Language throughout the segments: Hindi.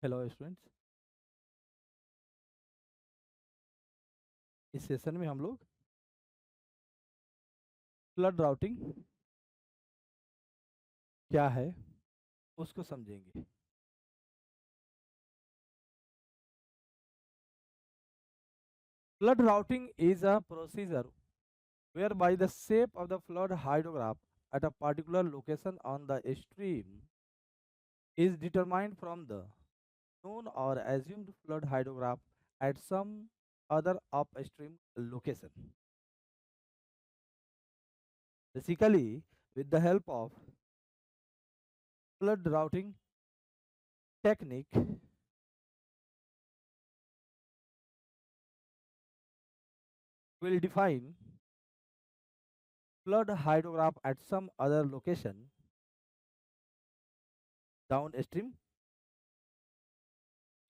Hello students. इस सेशन में हम लोग फ्लड राउटिंग क्या है उसको समझेंगे। Flood routing is a procedure whereby the shape of the flood hydrograph at a particular location on the stream is determined from the known or assumed flood hydrograph at some other upstream location. Basically, with the help of flood routing technique, will define flood hydrograph at some other location downstream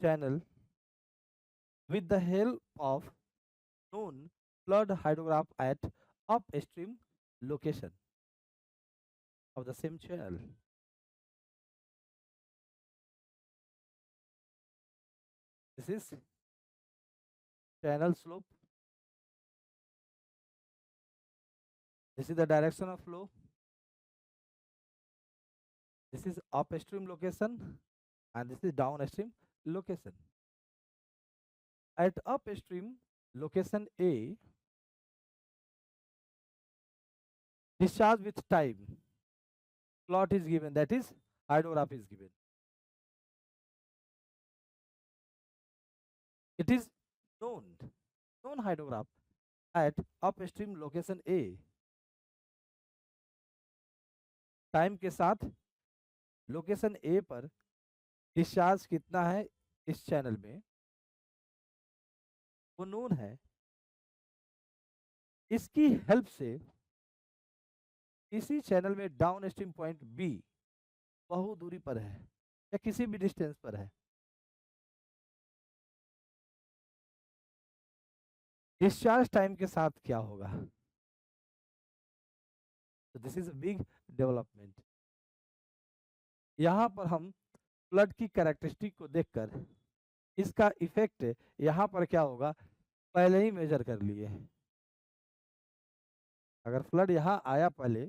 channel with the help of known flood hydrograph at upstream location of the same channel. This is channel slope. This is the direction of flow. This is upstream location and this is downstream location. At upstream location A, discharge with time plot is given, that is hydrograph is given. It is known hydrograph at upstream location A. Time के साथ लोकेशन ए पर डिस्चार्ज कितना है इस चैनल में वो नोन है। इसकी हेल्प से इसी चैनल में डाउन स्ट्रीम पॉइंट बी बहु दूरी पर है या किसी भी डिस्टेंस पर है, डिस्चार्ज टाइम के साथ क्या होगा। तो this is a big development. यहाँ पर हम फ्लड की कैरेक्टरिस्टिक को देखकर इसका इफेक्ट यहाँ पर क्या होगा पहले ही मेजर कर लिए। अगर फ्लड यहाँ आया पहले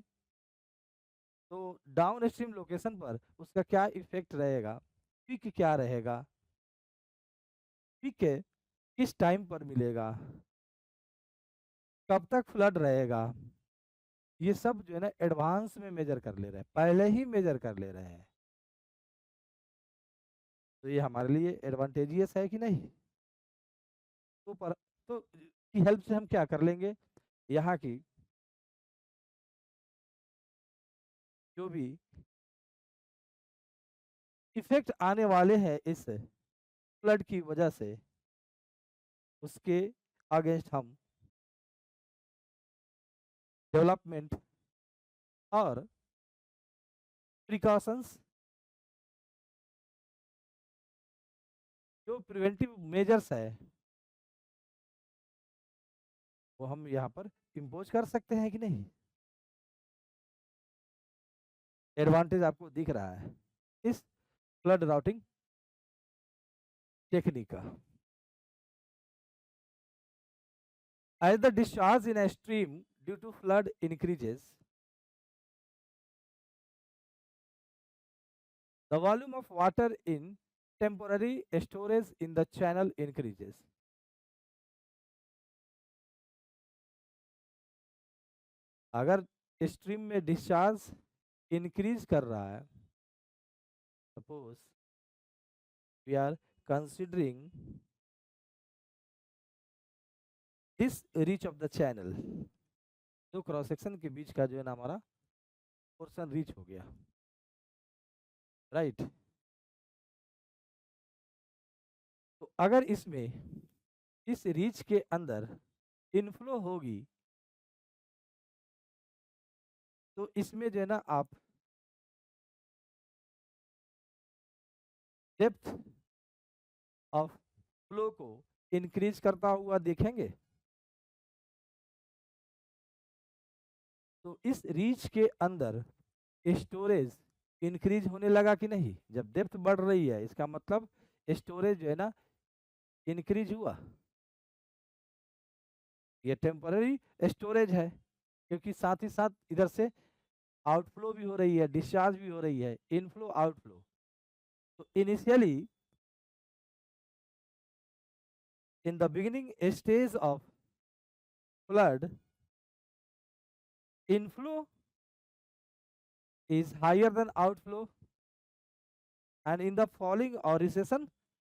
तो डाउन स्ट्रीम लोकेशन पर उसका क्या इफेक्ट रहेगा, पीक क्या रहेगा, पीक किस टाइम पर मिलेगा, कब तक फ्लड रहेगा, ये सब जो है ना एडवांस में मेजर कर ले रहे हैं, पहले ही मेजर कर ले रहे हैं। तो ये हमारे लिए एडवांटेजियस है कि नहीं। तो पर तो की हेल्प से हम क्या कर लेंगे, यहाँ की जो भी इफेक्ट आने वाले हैं इस फ्लड की वजह से उसके अगेंस्ट हम डेवलपमेंट और प्रिकॉशंस जो प्रिवेंटिव मेजर्स है वो हम यहाँ पर इम्पोज कर सकते हैं कि नहीं। एडवांटेज आपको दिख रहा है इस फ्लड राउटिंग टेक्निक का। As the discharge in a stream due to flood increases, the volume of water in temporary storage in the channel increases. अगर स्ट्रीम में डिस्चार्ज इंक्रीज कर रहा है, suppose we are considering this reach of the channel, जो क्रॉस सेक्शन के बीच का जो है ना हमारा पोर्शन रीच हो गया, राइट। तो अगर इसमें इस रीच के अंदर इनफ्लो होगी तो इसमें जो है ना आप डेप्थ ऑफ फ्लो को इंक्रीज करता हुआ देखेंगे। तो इस रीच के अंदर स्टोरेज इंक्रीज होने लगा कि नहीं। जब डेप्थ बढ़ रही है इसका मतलब स्टोरेज जो है ना इंक्रीज हुआ, ये टेम्पररी स्टोरेज है, क्योंकि साथ ही साथ इधर से आउटफ्लो भी हो रही है, डिस्चार्ज भी हो रही है, इनफ्लो आउटफ्लो। तो initially in the beginning stage of flood, inflow is higher than outflow, and in the falling or recession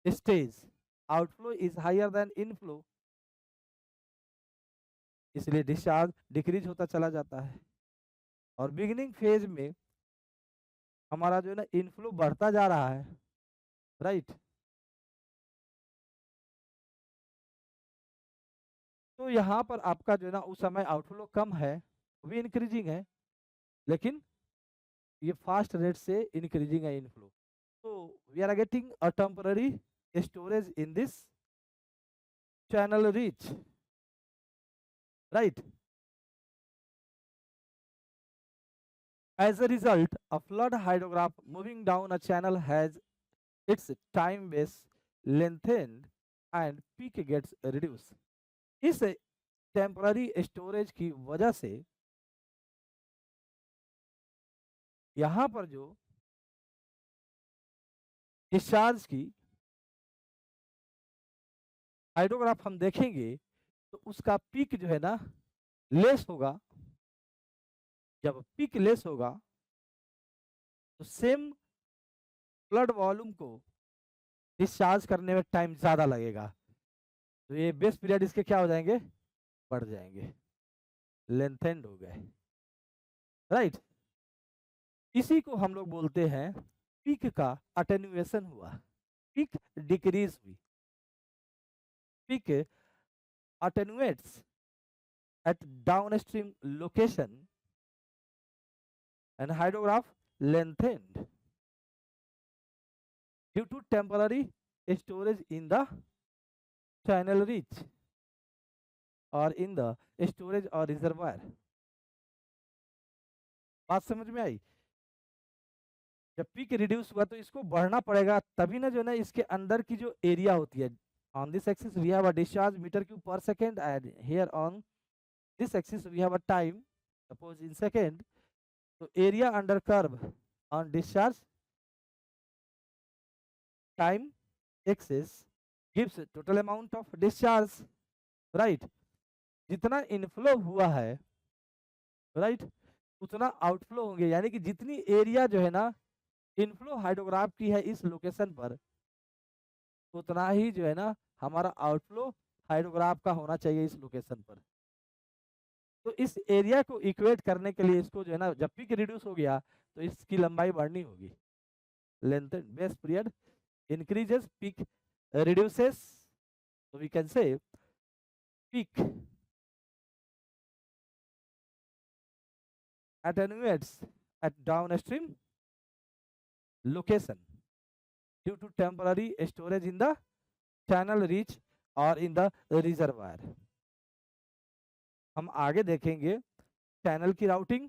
stage outflow is higher than inflow, इसलिए डिस्चार्ज डिक्रीज होता चला जाता है। और बिगिनिंग फेज में हमारा जो है ना इनफ्लो बढ़ता जा रहा है, राइट। तो यहाँ पर आपका जो है ना उस समय आउटफ्लो कम है, भी इंक्रीजिंग है, लेकिन ये फास्ट रेट से इंक्रीजिंग है इनफ्लो। तो we are getting a temporary storage in this channel reach, right? As a result, a flood hydrograph moving down a channel has its time base lengthened and peak gets reduced. इस टेम्पररी स्टोरेज की वजह से यहाँ पर जो डिस्चार्ज की हाइड्रोग्राफ हम देखेंगे तो उसका पीक जो है ना लेस होगा। जब पीक लेस होगा तो सेम फ्लड वॉल्यूम को डिस्चार्ज करने में टाइम ज्यादा लगेगा, तो ये बेस पीरियड इसके क्या हो जाएंगे, बढ़ जाएंगे, लेंथेंड हो गए, राइट। इसी को हम लोग बोलते हैं पीक का अटेन्युएशन हुआ, पीक डिक्रीज हुई, peak attenuates at downstream location and hydrograph lengthened due to temporary storage in the channel reach or in the storage or reservoir। बात समझ में आई? जब पीक रिड्यूस हुआ तो इसको बढ़ना पड़ेगा, तभी ना जो ना इसके अंदर की जो एरिया होती है, on this axis we have a discharge meter cube per second and here on this axis we have a time, suppose in second, so area under curve on discharge time axis gives total amount of discharge, right। जितना इनफ्लो हुआ है, राइट, उतना आउटफ्लो होंगे, यानी कि जितनी एरिया जो है ना इनफ्लो हाइड्रोग्राफ की है इस लोकेशन पर, उतना ही जो है ना हमारा आउटफ्लो हाइड्रोग्राफ का होना चाहिए इस लोकेशन पर। तो इस एरिया को इक्वेट करने के लिए इसको जो है ना जब पीक रिड्यूस हो गया तो इसकी लंबाई बढ़नी होगी, length base period increases, peak reduces, so we can say peak attenuates at downstream location due to temporary storage in the channel reach or in the reservoir। हम आगे देखेंगे चैनल की राउटिंग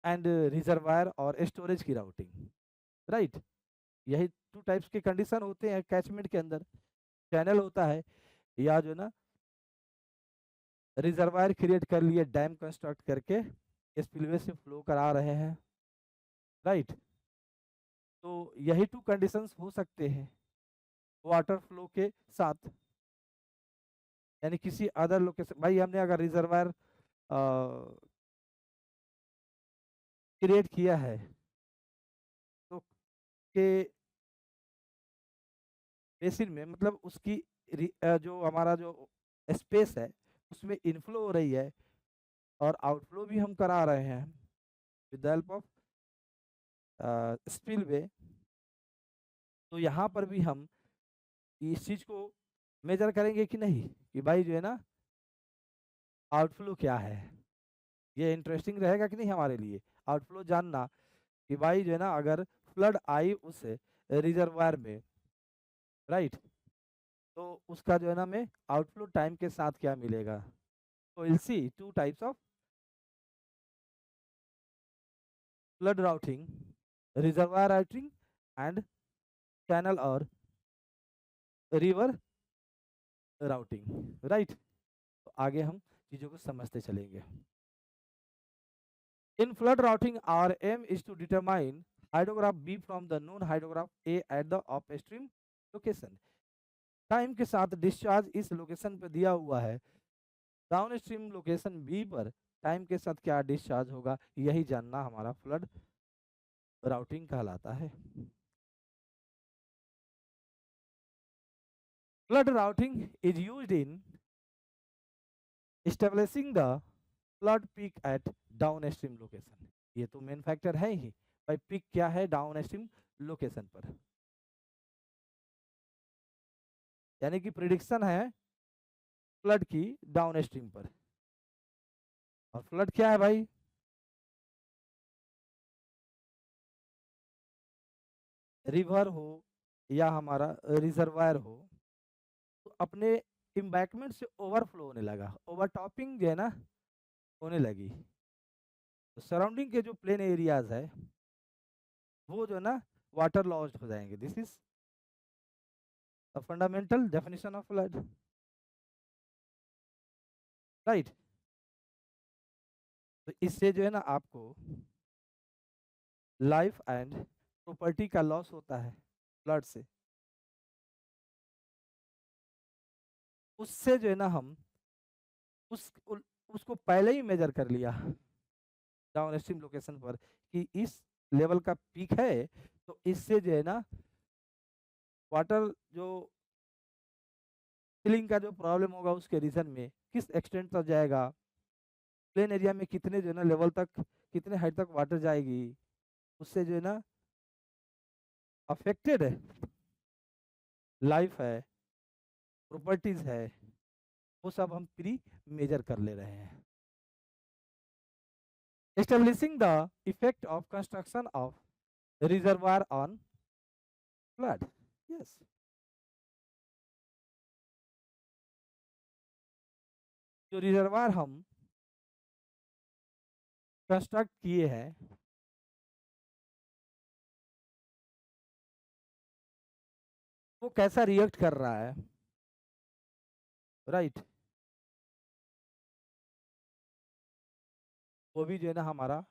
एंड रिजर्वायर और स्टोरेज की राउटिंग, राइट। यही टू टाइप्स के कंडीशन होते हैं कैचमेंट के अंदर, चैनल होता है या जो ना रिजर्वायर क्रिएट कर लिए डैम कंस्ट्रक्ट करके स्पिलवे से फ्लो करा रहे हैं, राइट। तो यही टू कंडीशंस हो सकते हैं वाटर फ्लो के साथ, यानी किसी अदर लोकेशन, भाई हमने अगर रिजर्वायर क्रिएट किया है तो के बेसिन में मतलब उसकी जो हमारा जो स्पेस है उसमें इनफ्लो हो रही है और आउटफ्लो भी हम करा रहे हैं with the help of spillway. तो यहाँ पर भी हम इस चीज को मेजर करेंगे कि नहीं कि भाई जो है ना आउटफ्लो क्या है। ये इंटरेस्टिंग रहेगा कि नहीं हमारे लिए आउटफ्लो जानना, कि भाई जो है ना अगर फ्लड आई उस रिजर्वायर में, राइट, तो उसका जो है ना हमें आउटफ्लो टाइम के साथ क्या मिलेगा। तो will see to types of flood routing, reservoir routing and channel और रिवर राउटिंग, राइट। तो आगे हम चीजों को समझते चलेंगे। In flood routing, our aim is to determine hydrograph B from the known hydrograph A at the upstream location. Time के साथ डिस्चार्ज इस लोकेशन पर दिया हुआ है, डाउनस्ट्रीम लोकेशन बी पर टाइम के साथ क्या डिस्चार्ज होगा, यही जानना हमारा फ्लड राउटिंग कहलाता है। Flood routing is used in establishing the flood peak at downstream location. ये तो मेन फैक्टर है ही भाई, पीक क्या है डाउनस्ट्रीम लोकेशन पर, यानी कि प्रिडिक्शन है फ्लड की डाउनस्ट्रीम पर। और फ्लड क्या है भाई, रिवर हो या हमारा रिजर्वायर हो, तो अपने इम्बैकमेंट से ओवरफ्लो होने लगा, ओवरटॉपिंग जो है ना होने लगी, तो सराउंडिंग के जो प्लेन एरियाज है वो जो है ना वाटर लॉस्ड हो जाएंगे। This is a fundamental definition of flood, right. तो इससे जो है ना आपको लाइफ एंड प्रॉपर्टी का लॉस होता है फ्लड से। उससे जो है ना हम उसको पहले ही मेजर कर लिया डाउन स्ट्रीम लोकेशन पर कि इस लेवल का पीक है, तो इससे जो है ना वाटर जो फिलिंग का जो प्रॉब्लम होगा उसके रीजन में किस एक्सटेंट तक जाएगा, प्लेन एरिया में कितने जो है ना लेवल तक, कितने हाइट तक वाटर जाएगी, उससे जो है ना अफेक्टेड है लाइफ है, प्रॉपर्टीज है, वो सब हम प्री मेजर कर ले रहे हैं। Establishing the effect of construction of reservoir on flood, yes. जो रिजर्वायर हम कंस्ट्रक्ट किए हैं वो कैसा रिएक्ट कर रहा है, राइट। वो भी जो है ना हमारा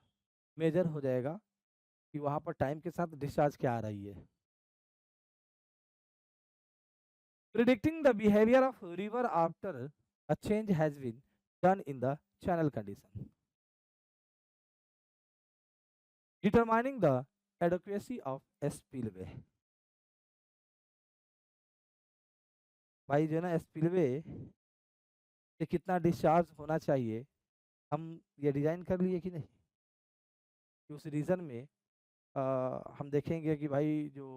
मेजर हो जाएगा कि वहां पर टाइम के साथ डिस्चार्ज क्या आ रही है। Predicting the behaviour of river after a change has been done in the channel condition. Determining the adequacy of a spillway. भाई जो है ना स्पिलवे से कितना डिस्चार्ज होना चाहिए, हम ये डिजाइन कर लिए कि नहीं, कि उस रीजन में हम देखेंगे कि भाई जो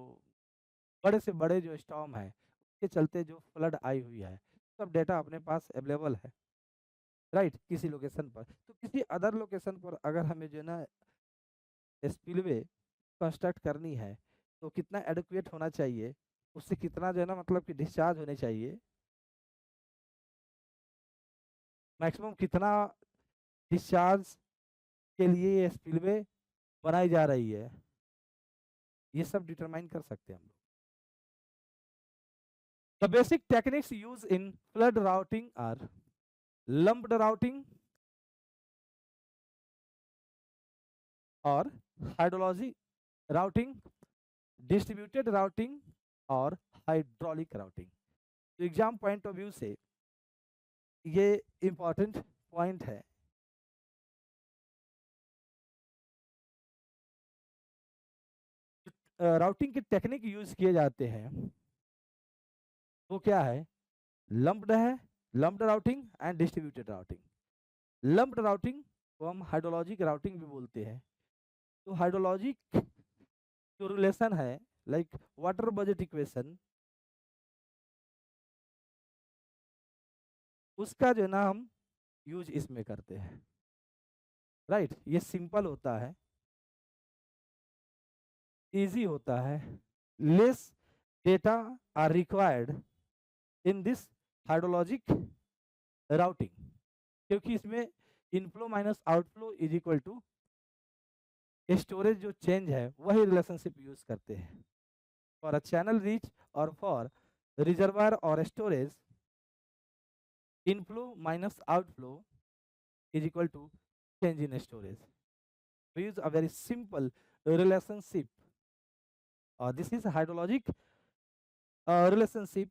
बड़े से बड़े जो स्टॉर्म है उसके चलते जो फ्लड आई हुई है, सब डेटा अपने पास अवेलेबल है, राइट। किसी लोकेशन पर तो किसी अदर लोकेशन पर अगर हमें जो है ना स्पिलवे कंस्ट्रक्ट करनी है तो कितना एडुकेट होना चाहिए, उससे कितना जो है ना मतलब कि डिस्चार्ज होने चाहिए, मैक्सिमम कितना डिस्चार्ज के लिए ये स्पिलवे बनाई जा रही है, ये सब डिटरमाइन कर सकते हैं हम लोग। The basic techniques use in flood routing are lumped routing और हाइड्रोलॉजी राउटिंग, डिस्ट्रीब्यूटेड राउटिंग और हाइड्रोलिक राउटिंग। तो एग्जाम पॉइंट ऑफ व्यू से ये इंपॉर्टेंट पॉइंट है। राउटिंग की टेक्निक यूज किए जाते हैं वो क्या है, लंप्ड है, lumped routing and distributed routing. Lumped routing को हम हाइड्रोलॉजिक राउटिंग भी बोलते हैं। तो हाइड्रोलॉजिक जो रिलेशन है लाइक वाटर बजट इक्वेशन, उसका जो है ना हम यूज इसमें करते हैं, राइट। ये सिंपल होता है, इजी होता है, less data are required in this hydrologic routing, क्योंकि इसमें inflow minus outflow is equal to storage जो चेंज है वही रिलेशनशिप यूज करते हैं फॉर अ चैनल रीच और for reservoir or storage, inflow minus outflow is equal to change in storage. We use a very simple relationship. This is a hydrologic relationship.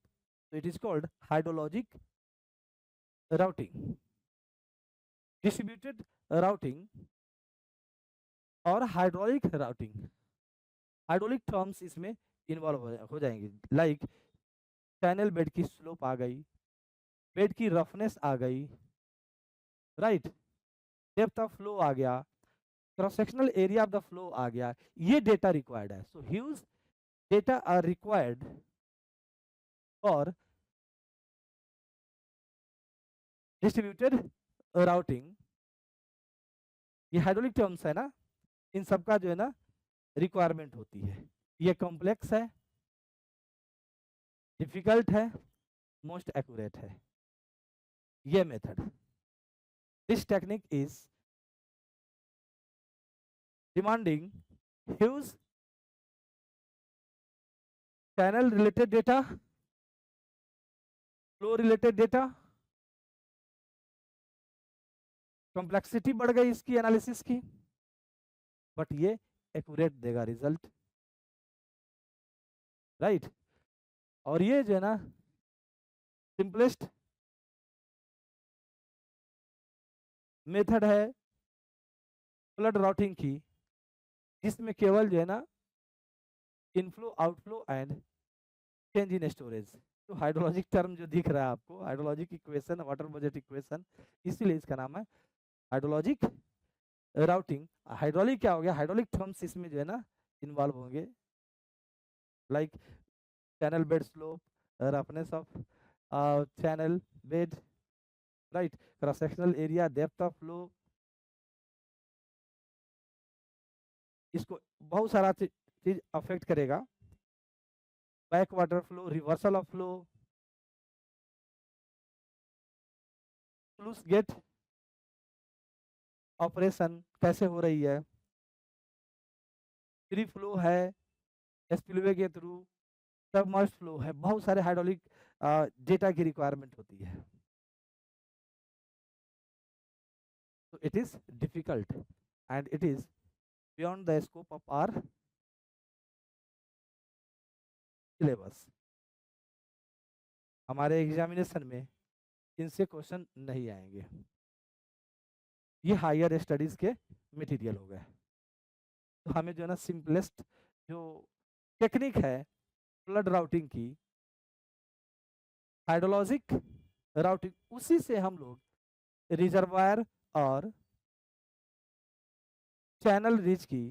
So it is called hydrologic routing, distributed routing और हाइड्रोलिक राउटिंग. हाइड्रोलिक टर्म्स इसमें इन्वॉल्व हो जाएंगे, लाइक चैनल बेड की स्लोप आ गई, बेड की रफनेस आ गई, राइट, डेप्थ ऑफ फ्लो आ गया, cross sectional area of the flow आ गया. ये डेटा रिक्वायर्ड है. So huge data are required for distributed routing. ये हाइड्रोलिक टर्म्स है ना, इन सबका जो है ना रिक्वायरमेंट होती है. ये कॉम्प्लेक्स है, डिफिकल्ट है, मोस्ट एक्यूरेट है. ये method, this technique is demanding huge channel related data, flow related data, complexity बढ़ गई इसकी एनालिसिस की, बट ये एक्यूरेट देगा रिजल्ट, राइट. और ये जो है ना सिंपलेस्ट मेथड है फ्लड राउटिंग की, जिसमें केवल जो है ना inflow outflow and change in storage. तो हाइड्रोलॉजिक टर्म जो दिख रहा है आपको, hydrologic equation, water budget equation, इसीलिए इसका नाम है हाइड्रोलॉजिक राउटिंग. हाइड्रोलिक क्या हो गया, हाइड्रोलिक टर्म्स इसमें जो है ना इन्वॉल्व होंगे, like channel bed slope, roughness of channel bed, right, cross sectional area, depth of flow. इसको बहुत सारा चीज अफेक्ट करेगा. Back water flow, reversal of flow, sluice gate operation कैसे हो रही है, फ्री फ्लो है, स्पिलवे के थ्रू, सबमर्ज फ्लो है. बहुत सारे हाइड्रोलिक डेटा की रिक्वायरमेंट होती है. तो it is difficult and it is beyond the scope of our syllabus. हमारे एग्जामिनेशन में इनसे क्वेश्चन नहीं आएंगे. ये हायर स्टडीज के मटेरियल हो गए. तो हमें जो है ना सिंपलेस्ट जो टेक्निक है फ्लड राउटिंग की, हाइड्रोलॉजिक राउटिंग, उसी से हम लोग रिजर्वायर और चैनल रीच की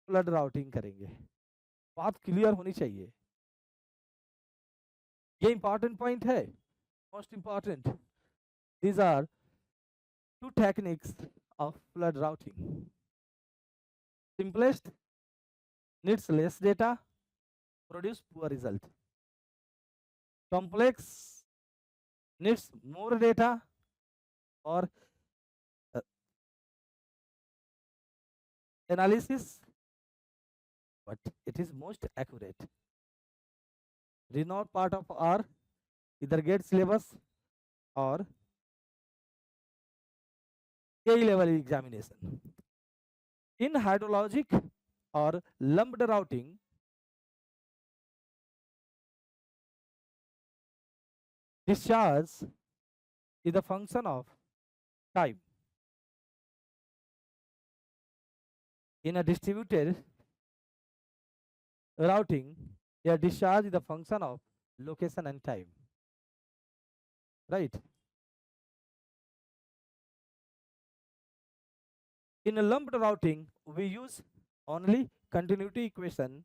फ्लड राउटिंग करेंगे. बात क्लियर होनी चाहिए. ये इंपॉर्टेंट पॉइंट है, most important. These are two techniques of flood routing. Simplest needs less data, produce poor result. Complex needs more data or analysis, but it is most accurate. Renowned part of our either GATE syllabus or KE level examination. In hydrologic or lumped routing, discharge is a function of time. In a distributed routing, a discharge is a function of location and time, right? In a lumped routing, we use only continuity equation,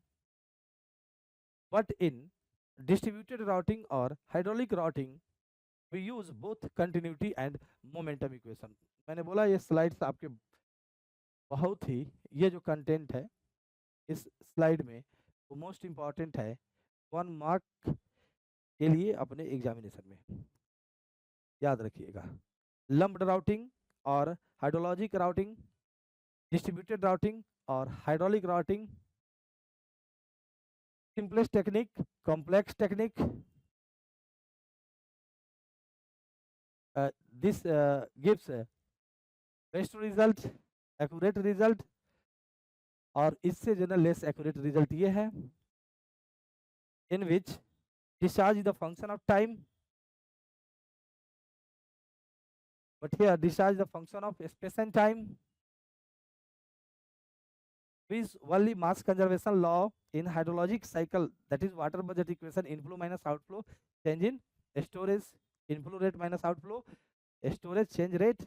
but in distributed routing or hydraulic routing, we use both continuity and momentum equation. मैंने बोला ये स्लाइड्स आपके बहुत ही, ये जो कंटेंट है इस स्लाइड में वो मोस्ट इम्पॉर्टेंट है 1 मार्क के लिए अपने एग्जामिनेशन में, याद रखिएगा. लम्प्ड राउटिंग और हाइड्रोलॉजिक राउटिंग, डिस्ट्रीब्यूटेड राउटिंग और hydraulic routing, simplest technique, complex technique, this gives best result, accurate result, और इससे जो है लेस एक्यूरेट रिजल्ट ये है in which discharge is the function of time, but here discharge the function of space and time with only mass conservation law in hydrologic cycle, that is water budget equation, inflow minus outflow, change in storage, inflow rate minus outflow, storage change rate.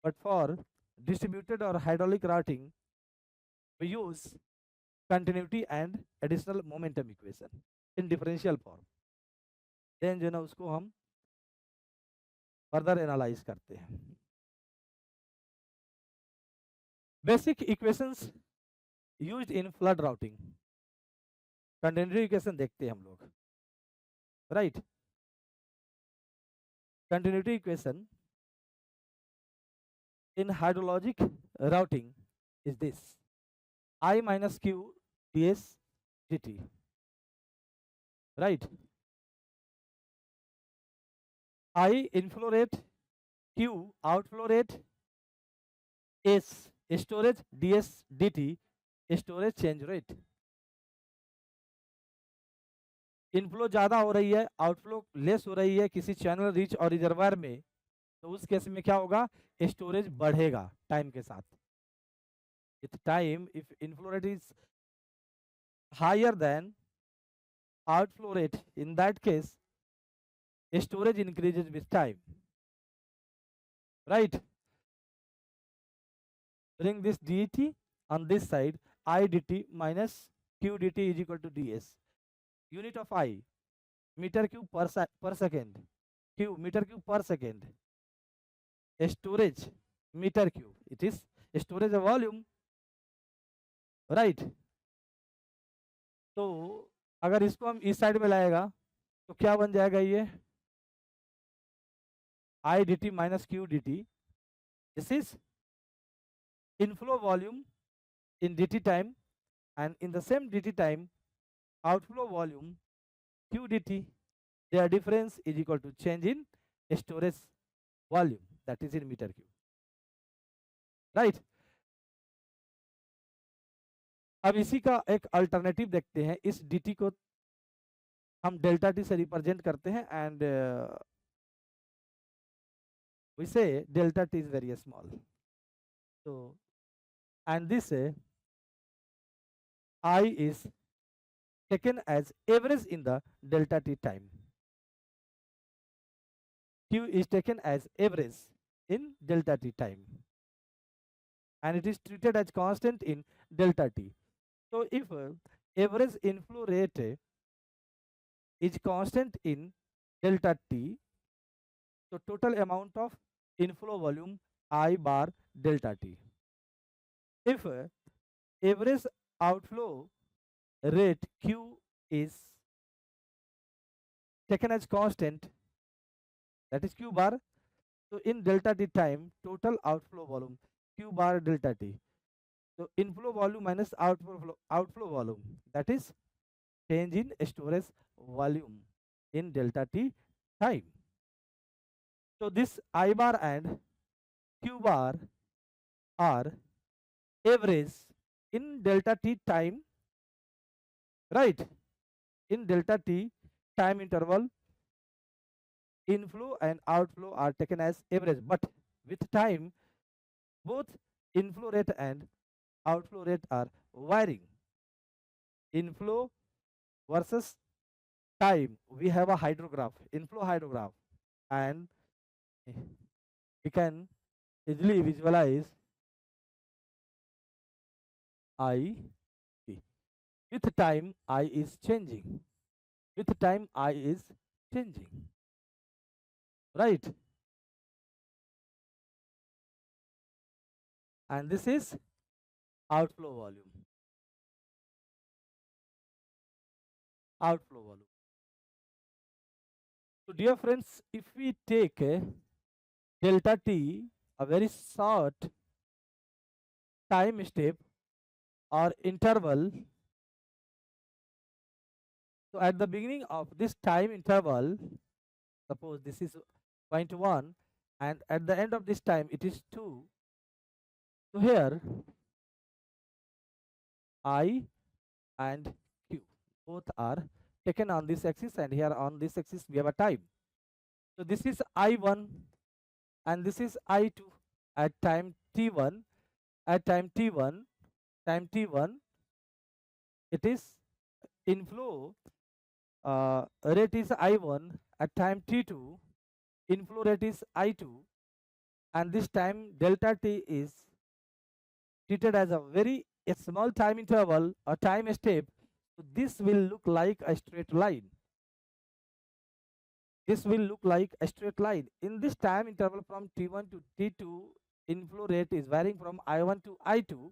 But for distributed or hydraulic routing, we use continuity and additional momentum equation in differential form. Then जो है ना उसको हम फर्दर एनालाइज करते हैं. Basic equations used in flood routing. Continuity equation देखते हैं हम लोग, right. Continuity equation in hydrologic routing is this: I minus q ds dt, right? I inflow rate, q outflow rate, s storage, ds dt storage change rate. Inflow ज्यादा हो रही है, आउटफ्लो लेस हो रही है किसी चैनल, रिच और रिजर्वायर में, तो उस केस में क्या होगा, स्टोरेज बढ़ेगा टाइम के साथ. With time if inflow rate is higher than outflow rate, in that case storage increases with time, right? Bring this dt on this side, I dt minus q dt is equal to ds. Unit of I meter cube per second, q meter cube per second, storage meter cube, it is storage volume, right? तो अगर इसको हम इस साइड में लाएगा तो क्या बन जाएगा, ये I dt minus q dt, this is inflow volume in dt time, and in the same dt time outflow volume q dt, their difference is equal to change in storage volume, that is in meter cube, right? अब इसी का एक अल्टरनेटिव देखते हैं. इस dt को हम डेल्टा टी से रिप्रेजेंट करते हैं, and we say delta t is very small. So and this I is taken as average in the delta t time, q is taken as average in delta t time, and it is treated as constant in delta t. So if average inflow rate is constant in delta t, so total amount of inflow volume I bar delta t. If average outflow rate q is taken as constant, that is q bar, so in delta t time total outflow volume q bar delta t, so inflow volume minus outflow volume, that is change in storage volume in delta t time. So this I bar and q bar are average in delta t time, right? In delta t time interval, inflow and outflow are taken as average, but with time both inflow rate and outflow rate are varying. Inflow versus time, we have a hydrograph, inflow hydrograph, and we can easily visualize I. With time I is changing, with time I is changing, right? And this is outflow volume, outflow volume. So dear friends, if we take delta t, a very short time step or interval, so at the beginning of this time interval Suppose this is 0.1 and at the end of this time it is 2. So here I and Q both are taken on this axis, and here on this axis we have a time. So this is I1 and this is I2 at time t1. At time t1 it is inflow rate is I1. At time t2 inflow rate is I2, and this time delta t is treated as a very small time interval, a time step. So this will look like a straight line. This will look like a straight line. In this time interval from t1 to t2, inflow rate is varying from I1 to I2,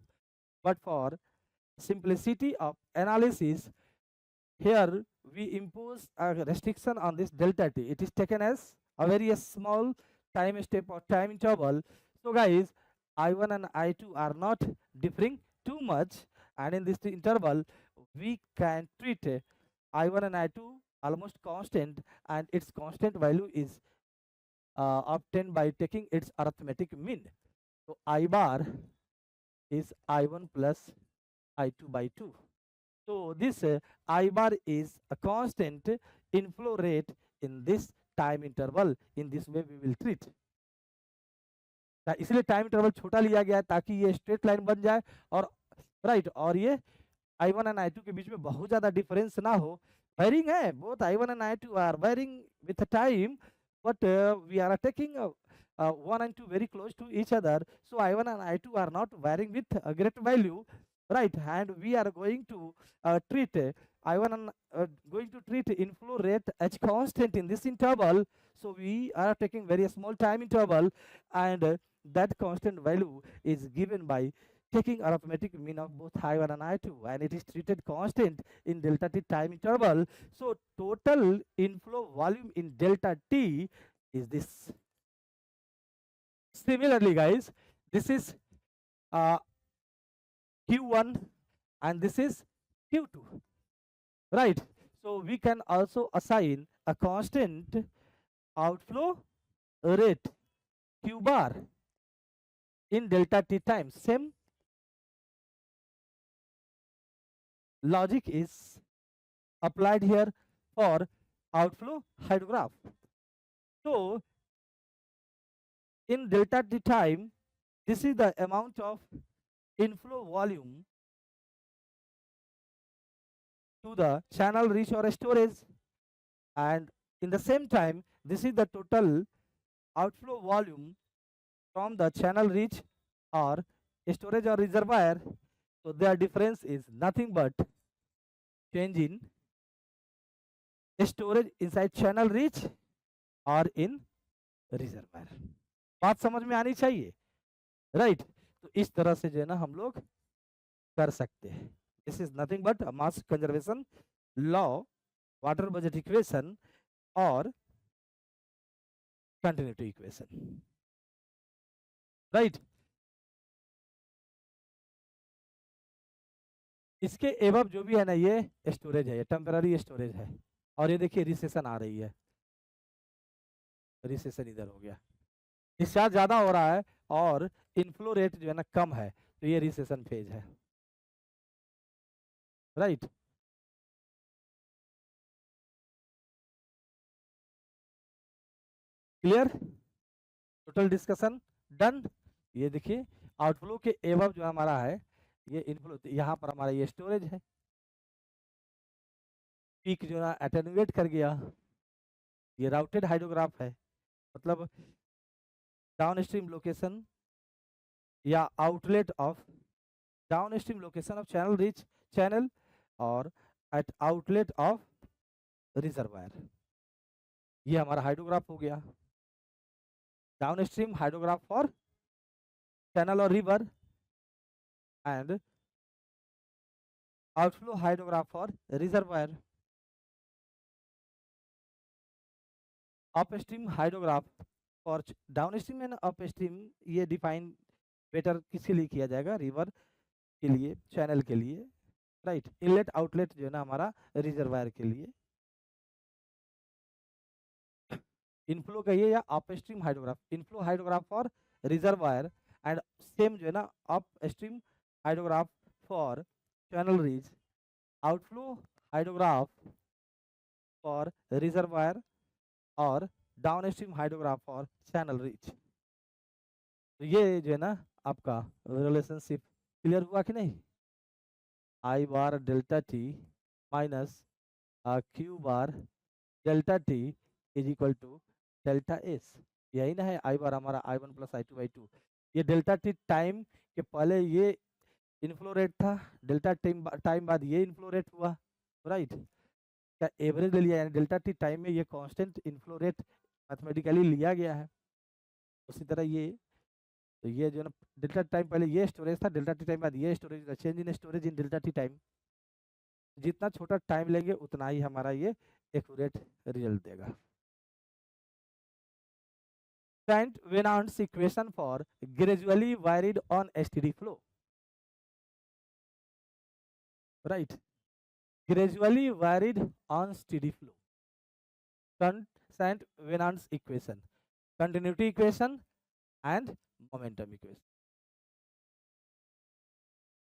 but for simplicity of analysis, here we impose a restriction on this delta t. It is taken as a very small time step or time interval. So guys, I1 and I2 are not differing too much, and in this interval we can treat I1 and I2 almost constant, and its constant value is obtained by taking its arithmetic mean. So I bar is I1 plus I2 by 2. So this I bar is a constant inflow rate in this time interval. In this way we will treat. इसलिए टाइम इंटरवल छोटा लिया गया है ताकि ये स्ट्रेट लाइन बन जाए, और राइट, और ये I1 एंड I2 के बीच में बहुत ज्यादा डिफरेंस ना हो. Varying है, both I1 and I2 are varying with the time, but we are taking 1 and 2 very close to each other, so I1 and I2 are not varying with a great value, right? And we are going to treat I1 and going to treat inflow rate as constant in this interval. So we are taking very small time interval, and that constant value is given by taking arithmetic mean of both I1 and I2, and it is treated constant in delta t time interval. So total inflow volume in delta t is this. Similarly guys, this is Q1 and this is Q2, right? So we can also assign a constant outflow rate Q bar in delta t times. Same logic is applied here for outflow hydrograph. So in delta t time, this is the amount of inflow volume to the channel reach or storage, and in the same time this is the total outflow volume from the channel reach or storage or reservoir. So their difference is nothing but change in storage inside channel reach और इन रिजर्वायर. बात समझ में आनी चाहिए, राइट? तो इस तरह से जो है ना हम लोग कर सकते हैं. This is nothing but mass conservation law, water budget equation और कंटिन्यूटी इक्वेशन, राइट? इसके एवं जो भी है ना, ये स्टोरेज है, ये टेम्पररी स्टोरेज है, और ये देखिए रिसेशन आ रही है, रिसेशन इधर हो गया, डिस्चार्ज ज्यादा हो रहा है और इनफ्लो रेट जो है ना कम है, तो ये रिसेशन फेज है, right? Clear? Total discussion done. ये देखिए आउटफ्लो के एवं जो हमारा है, ये इनफ्लो, यहाँ पर हमारा ये स्टोरेज है, पीक जो ना एटेन्यूएट कर गया, ये राउटेड हाइड्रोग्राफ है, मतलब डाउन स्ट्रीम लोकेशन या outlet of downstream location of channel reach channel और एट आउटलेट ऑफ रिजर्वायर. ये हमारा हाइड्रोग्राफ हो गया, downstream hydrograph for channel और river and outflow hydrograph for reservoir. Upstream hydrograph for downstream and upstream, ये डिफाइन बेटर किसके लिए किया जाएगा? रिवर के लिए, चैनल के लिए, राइट? इनलेट आउटलेट जो है ना हमारा रिजर्वायर के लिए. इनफ्लो कहिए या upstream hydrograph, inflow hydrograph for reservoir and same जो है ना upstream hydrograph for channel reach, outflow hydrograph for reservoir और downstream hydrograph for channel reach. तो ये जो है ना आपका रिलेशनशिप क्लियर हुआ कि नहीं? I bar delta T minus Q bar delta T is equal to delta S, यही ना है आई बार हमारा I one plus I two by two. ये डेल्टा टी टाइम के पहले ये इनफ्लो रेट था, डेल्टा टाइम बाद ये इनफ्लो रेट हुआ, राइट? का एवरेज ले लिया, यानी डेल्टा टी टाइम में ये कांस्टेंट इनफ्लो रेट मैथमेटिकली लिया गया है। उसी तरह ये, तो ये जो है ना डेल्टा टाइम पहले ये स्टोरेज था, डेल्टा टी टाइम बाद ये storage, change in storage in delta T time. जितना छोटा टाइम लेंगे उतना ही हमारा ये एक्यूरेट रिजल्ट देगा। Find Venant's equation for gradually varied on STD flow, right? Gradually varied on steady flow. Find Venant's equation, continuity equation and momentum equation,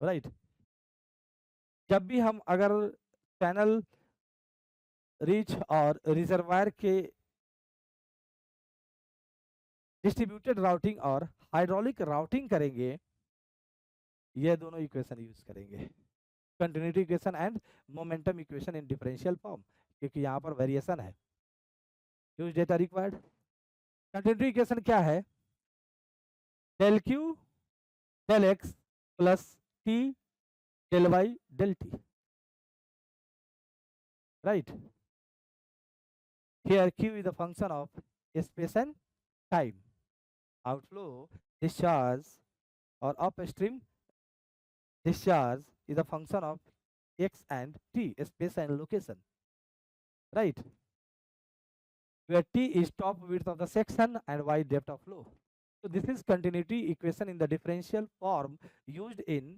right? जब भी हम अगर चैनल रीच और रिजर्वायर के डिस्ट्रीब्यूटेड राउटिंग और हाइड्रोलिक राउटिंग करेंगे, ये दोनों इक्वेशन यूज करेंगे, continuity equation and momentum equation in differential form, क्योंकि यहाँ पर वेरिएशन है। Use data required. Continuity equation क्या है? Del Q del X plus T del Y del T, right? Here Q is the function of space and time. Outflow discharge or upstream discharge is a function of x and t, space and location, right? Where t is top width of the section and y depth of flow. So this is continuity equation in the differential form used in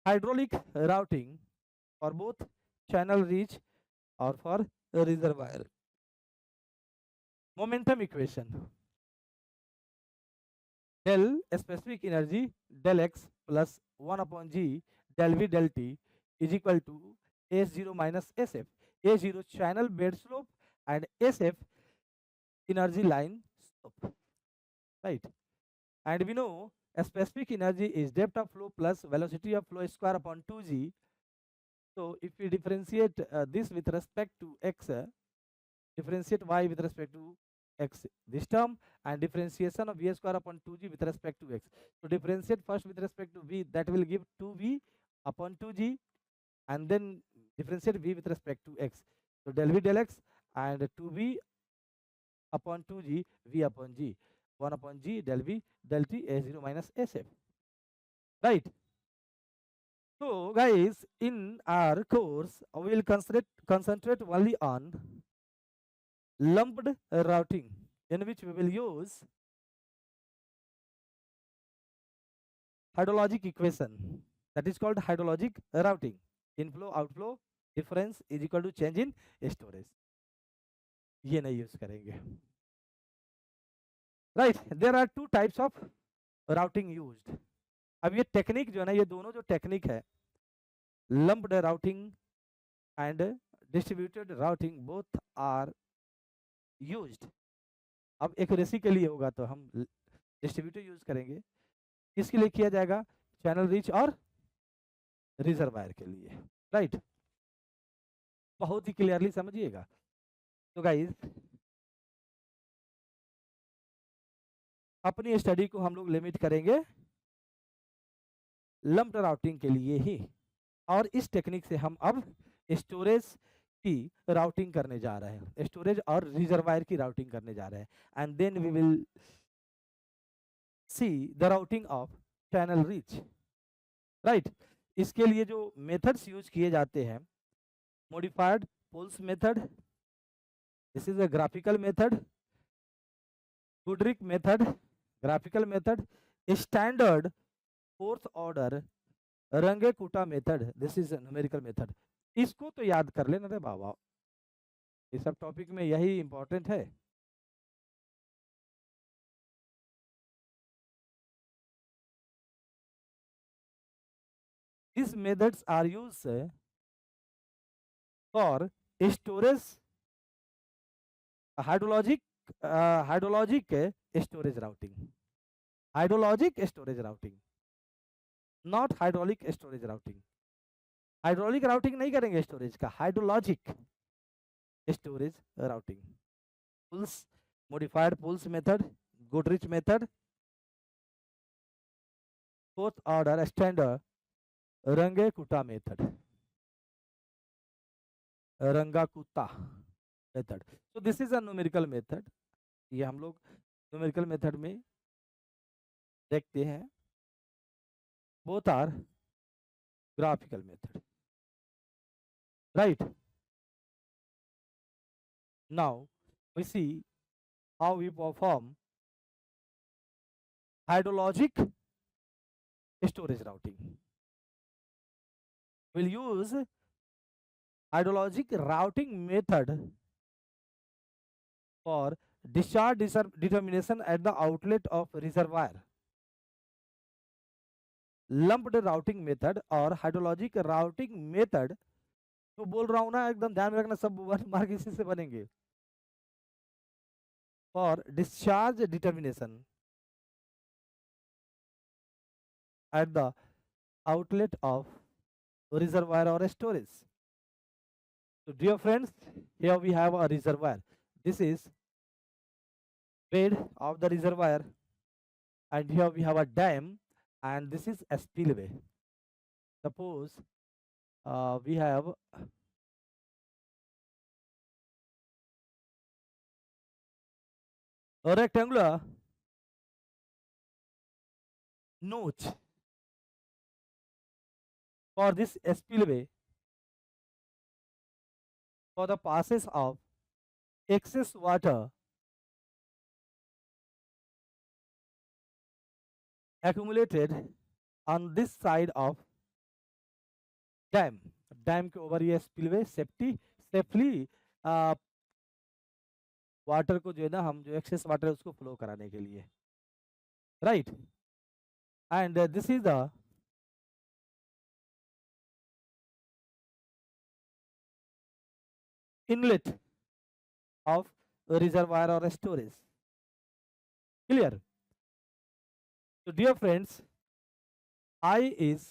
hydraulic routing for both channel reach or for reservoir. Momentum equation, del specific energy del x plus 1 upon g del v del t is equal to S0 minus SF. A0 channel bed slope and SF energy line slope, right? And we know a specific energy is depth of flow plus velocity of flow square upon 2g. So if we differentiate this with respect to x, differentiate y with respect to x, this term, and differentiation of v square upon 2g with respect to x. So differentiate first with respect to v, that will give 2v upon 2g, and then differentiate v with respect to x. So del v del x and 2v upon 2g v upon g, 1 upon g del v del t A0 minus SF, right? So guys, in our course we will concentrate only on lumped routing, in which we will use hydrologic equation, that is called hydrologic routing. Inflow outflow difference is equal to change in storage, ये नहीं यूज करेंगे, right? There are two types of routing used. अब ये टेक्निक जो है ना, ये दोनों जो टेक्निक है, lumped routing and distributed routing, both are used. अब एक्यूरेसी के लिए होगा तो हम डिस्ट्रीब्यूटर यूज करेंगे, किसके लिए किया जाएगा? चैनल रीच और रिजर्वायर के लिए, राइट? बहुत ही क्लियरली समझिएगा। तो गाइस अपनी स्टडी को हम लोग लिमिट करेंगे लंप्ड राउटिंग के लिए ही, और इस टेक्निक से हम अब स्टोरेज की राउटिंग करने जा रहे हैं, स्टोरेज और रिजर्वायर की राउटिंग करने जा रहे हैं, and then we will see the routing of channel reach, right? इसके लिए जो मेथड्स यूज किए जाते हैं, modified Puls method, this is a graphical method, Goodrich method graphical method, standard fourth order Runge Kutta method, this is numerical method. इसको तो याद कर लेना रे बाबा, ये सब टॉपिक में यही इंपॉर्टेंट है। These methods are used for storage, hydrologic hydrologic storage routing, hydrologic storage routing, not hydraulic storage routing. Hydraulic routing नहीं करेंगे स्टोरेज का, hydrologic storage routing. Puls, modified pulse method, Goodrich method, fourth order standard Runge-Kutta method, Runge-Kutta method. So this is a numerical method. ये हम लोग numerical method में देखते हैं. Both are graphical method, right? Now we see how we perform hydrologic storage routing. We'll use hydrologic routing method for discharge determination at the outlet of reservoir. Lumped routing method और हाइड्रोलॉजिक राउटिंग मेथड, तो बोल रहा हूं ना, एकदम ध्यान में रखना, सब वन मार्क इसी से बनेंगे. For discharge determination at the outlet of reservoir or storage. So dear friends, here we have a reservoir. This is bed of the reservoir, and here we have a dam, and this is a spillway. Suppose we have a rectangular notch for this spillway for the passage of excess water accumulated on this side of dam. Dam के ओवर ये स्पिलवे सेफली वाटर को जो है ना, हम जो एक्सेस वाटर है उसको फ्लो कराने के लिए, right. And this is the inlet of reservoir or storage. Clear? So dear friends, I is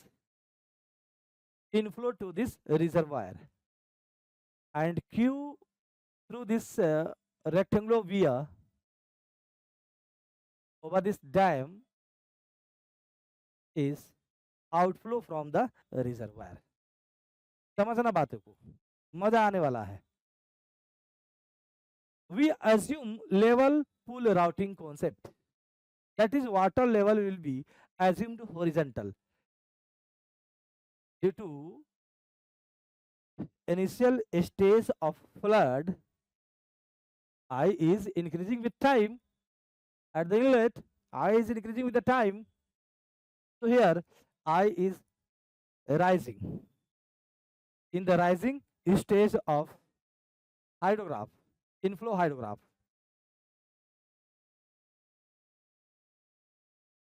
inflow to this reservoir, and Q through this rectangular via over this dam is outflow from the reservoir. समझना बातों को, मजा आने वाला है. We assume level pool routing concept, that is water level will be assumed horizontal due to initial stage of flood. I is increasing with time at the inlet, I is increasing with the time. So here I is rising in the rising stage of hydrograph, inflow hydrograph.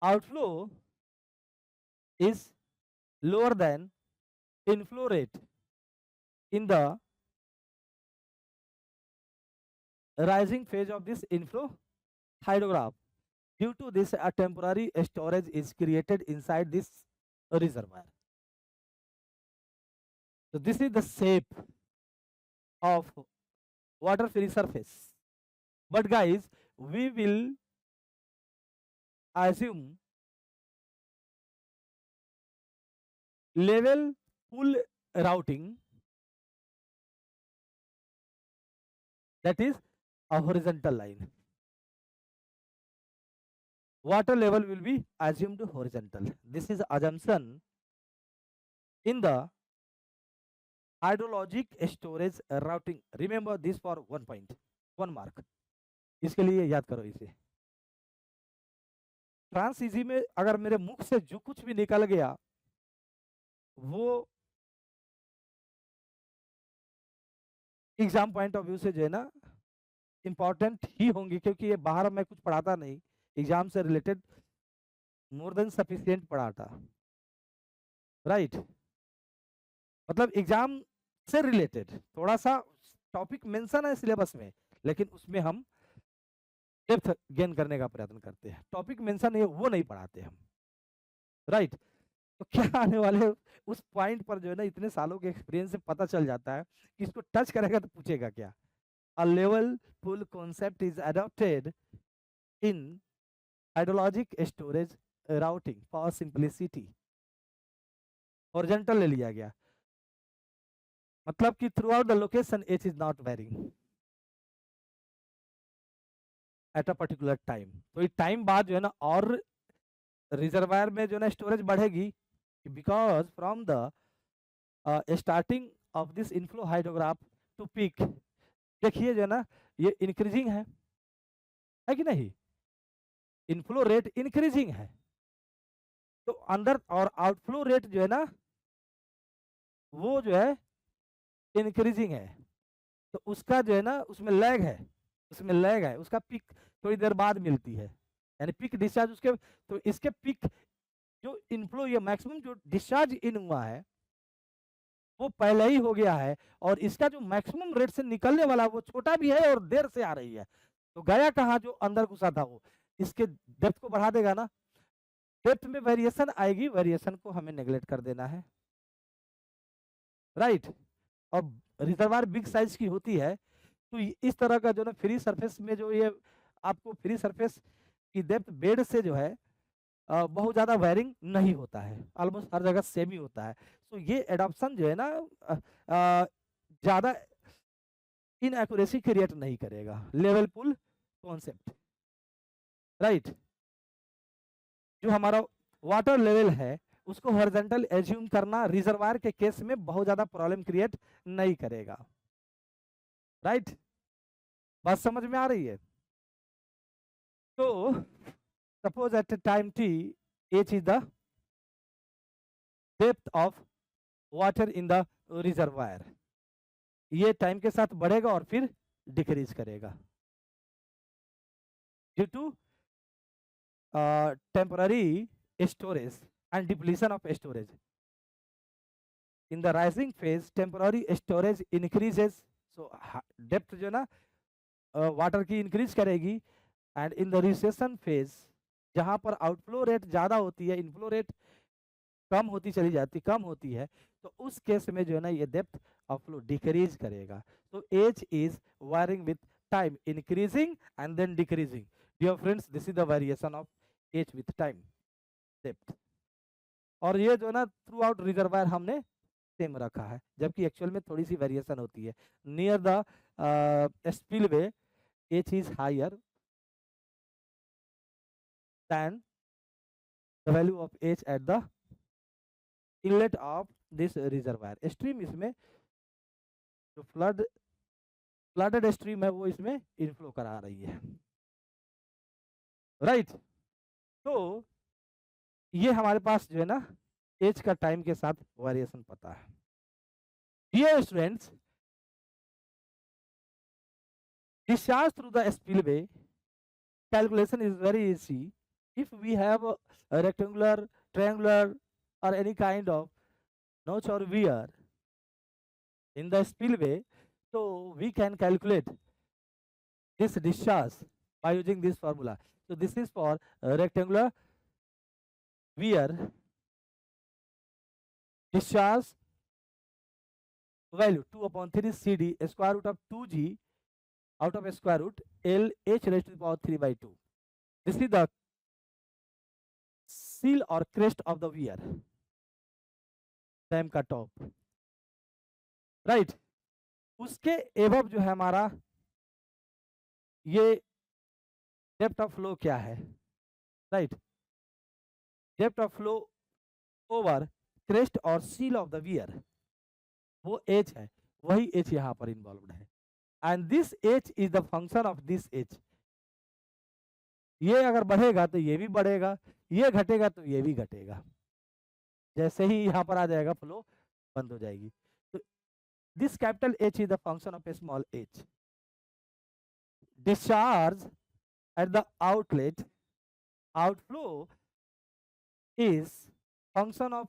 Outflow is lower than inflow rate in the rising phase of this inflow hydrograph. Due to this, a temporary storage is created inside this reservoir. So this is the shape of water free surface. But guys, we will assume level pool routing, that is a horizontal line. Water level will be assumed horizontal. This is assumption in the hydrologic storage routing. Remember this for 1 point, 1 mark. इसके लिए याद करो इसे. ट्रांस इजी में अगर मेरे मुख से जो कुछ भी निकल गया वो एग्जाम पॉइंट ऑफ व्यू से जो है ना इंपॉर्टेंट ही होंगे, क्योंकि ये बाहर मैं कुछ पढ़ाता नहीं, एग्जाम से रिलेटेड मोर देन सफिशिएंट पढ़ाता, राइट. मतलब एग्जाम से रिलेटेड थोड़ा सा टॉपिक मेंशन है सिलेबस में, लेकिन उसमें हम डेप्थ गेन करने का प्रयत्न करते हैं। टॉपिक मेंशन है वो नहीं पढ़ाते हम, राइट। तो क्या आने वाले उस पॉइंट पर जो है ना इतने सालों के एक्सपीरियंस से पता चल जाता है कि इसको टच करेगा तो पूछेगा क्या। A level pool concept is adopted in hydrologic storage routing for simplicity. Horizontal ले लिया गया, मतलब कि throughout the location H is not varying at a particular time. तो इस टाइम बाद जो है ना और रिजर्वायर में जो है ना स्टोरेज बढ़ेगी, because from the starting of this inflow hydrograph to peak, देखिए जो है ना ये इंक्रीजिंग है कि नहीं, इनफ्लो रेट इंक्रीजिंग है, तो अंदर और आउटफ्लो रेट जो है ना वो जो है इंक्रीजिंग है। तो उसका जो है ना उसमें लैग है, उसमें लैग है, उसका पिक थोड़ी देर बाद मिलती है, यानी पिक डिस्चार्ज उसके, तो इसके पिक जो इनफ्लो या मैक्सिमम जो डिस्चार्ज इन हुआ है वो पहले ही हो गया है, और इसका जो मैक्सिमम रेट से निकलने वाला वो छोटा भी है और देर से आ रही है। तो गया कहाँ, जो अंदर घुसा था वो इसके डेप्थ को बढ़ा देगा ना। डेप्थ में वेरिएशन आएगी, वेरिएशन को हमें नेग्लेक्ट कर देना है, राइट। और रिजर्वायर बिग साइज की होती है, तो इस तरह का जो ना फ्री सरफेस में जो ये आपको फ्री सरफेस की डेप्थ बेड से जो है बहुत ज़्यादा वायरिंग नहीं होता है, ऑलमोस्ट हर जगह सेम ही होता है। तो ये एडॉप्शन जो है ना ज़्यादा इनएक्यूरेसी क्रिएट नहीं करेगा, लेवल पुल कॉन्सेप्ट, राइट। जो हमारा वाटर लेवल है उसको हॉरिजॉन्टल एज्यूम करना रिजर्वायर के केस में बहुत ज़्यादा प्रॉब्लम क्रिएट नहीं करेगा, राइट। बात समझ में आ रही है। तो suppose at time T H is the depth of water in the reservoir, ये टाइम के साथ बढ़ेगा और फिर डिक्रीज करेगा due to temporary storage and depletion of storage. In the rising phase temporary storage increases, so depth जो ना वाटर की इंक्रीज करेगी, and in the recession phase जहां पर आउटफ्लो रेट ज्यादा होती है, इनफ्लो रेट कम होती चली जाती, कम होती है, तो उस केस में जो है ना ये डेप्थ ऑफ फ्लो डिक्रीज करेगा। तो H is varying with time increasing and then decreasing. Dear friends, this is the variation of H with time depth. और ये जो है ना थ्रू आउट रिजर्वायर हमने सेम रखा है, जबकि एक्चुअल में थोड़ी सी वेरिएशन होती है। Near the spillway H is higher than the value of H at the inlet of this reservoir stream। इसमें जो फ्लडेड स्ट्रीम है वो इसमें इनफ्लो करा रही है, राइट। तो ये हमारे पास जो है ना एज का टाइम के साथ वेरिएशन पता है। Dear students, discharge through the spillway calculation is very easy if we have a rectangular, triangular or any kind of notch or weir in the spillway, so we can calculate this discharge by using this formula. So this is for rectangular weir discharge value 2 upon 3 CD square root of 2G out of a square root L H raised to the power 3 by 2. This is the seal or crest of the weir, dam का टॉप, राइट। उसके एबव जो है हमारा ये डेप्थ ऑफ फ्लो क्या है, right. Depth of flow over crest और सील ऑफ द वियर वो एच है, वही एच यहाँ पर इन्वॉल्वड है, and this H is the function of this H. ये अगर बढ़ेगा तो ये भी बढ़ेगा, ये घटेगा तो ये भी घटेगा, जैसे ही यहाँ पर आ जाएगा फ्लो बंद हो जाएगी। तो this capital H is the function of A small H. Discharge at the outlet outflow is function of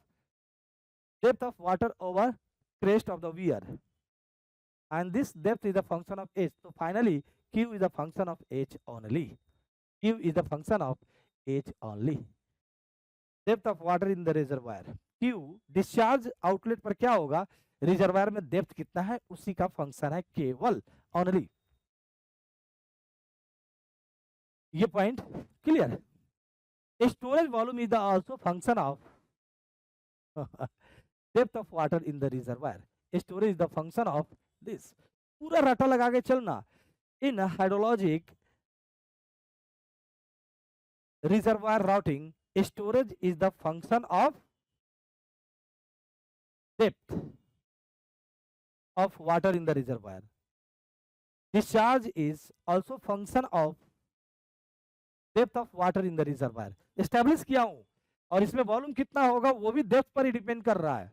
depth of water over crest of the weir, and this depth is a function of h. So finally, q is a function of h only. Q is a function of h only. Depth of water in the reservoir. Q discharge outlet पर क्या होगा, रिजर्वायर में डेप्थ कितना है उसी का फंक्शन है केवल, ओनली. ये point clear. Storage volume is the also function of depth of water in the reservoir. Storage the function of this. पूरा रटा लगा के चलना. इन hydrologic reservoir routing, storage is the function of depth of water in the reservoir. Discharge is also function of depth of water in the reservoir. Establish किया हूं, और इसमें वॉल्यूम कितना होगा वो भी डेप्थ पर ही डिपेंड कर रहा है.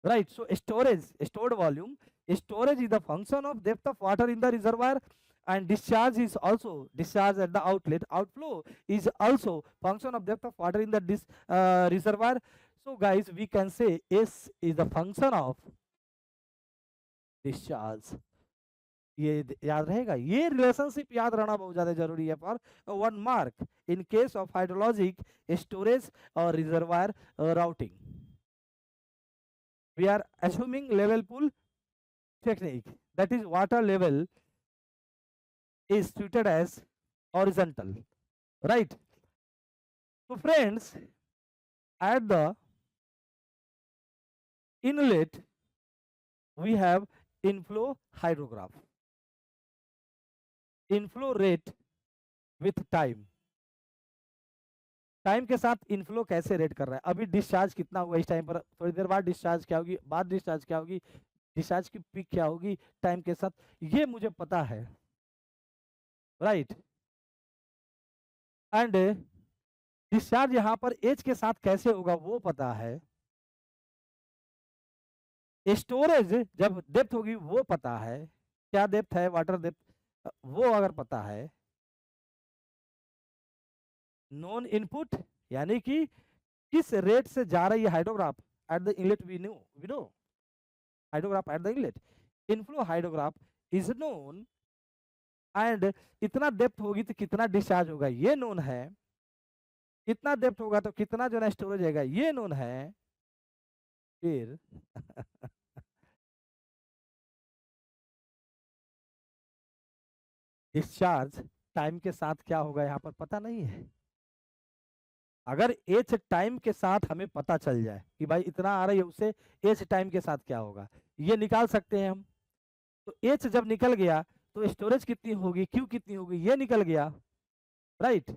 Right, so storage, stored volume, storage is the function of depth of water in the reservoir, and discharge is also, discharge at the outlet, outflow is also function of depth of water in the reservoir. So guys, we can say S is the function of discharge. ये याद रहेगा, ये रिलेशनशिप याद रहना बहुत ज्यादा जरूरी है for 1 mark in case of hydrologic storage और reservoir routing. We are assuming level pool technique, that is water level is treated as horizontal, right? So friends, at the inlet we have inflow hydrograph, inflow rate with time. Time के साथ इनफ्लो कैसे रेट कर रहा है. अभी डिस्चार्ज कितना हुआ इस टाइम पर, थोड़ी देर बाद डिस्चार्ज क्या होगी, बाद डिस्चार्ज क्या होगी, डिस्चार्ज की पीक क्या होगी टाइम के साथ, ये मुझे पता है, राइट. एंड डिस्चार्ज यहां पर एज के साथ कैसे होगा वो पता है. स्टोरेज जब डेप्थ होगी वो पता है, क्या डेप्थ है वाटर डेप्थ वो अगर पता है. नॉन इनपुट यानी कि किस रेट से जा रही है hydrograph at the inlet, we know hydrograph at the inlet. Inflow hydrograph is known, and इतना डेप्थ होगी तो कितना डिस्चार्ज होगा ये नोन है, इतना डेप्थ होगा तो कितना जो है स्टोरेज होगा ये नोन है. फिर डिस्चार्ज टाइम के साथ क्या होगा यहाँ पर पता नहीं है. अगर एच टाइम के साथ हमें पता चल जाए कि भाई इतना आ रही है, उससे एच टाइम के साथ क्या होगा ये निकाल सकते हैं हम. तो एच जब निकल गया तो स्टोरेज कितनी होगी, क्यू कितनी होगी ये निकल गया, राइट.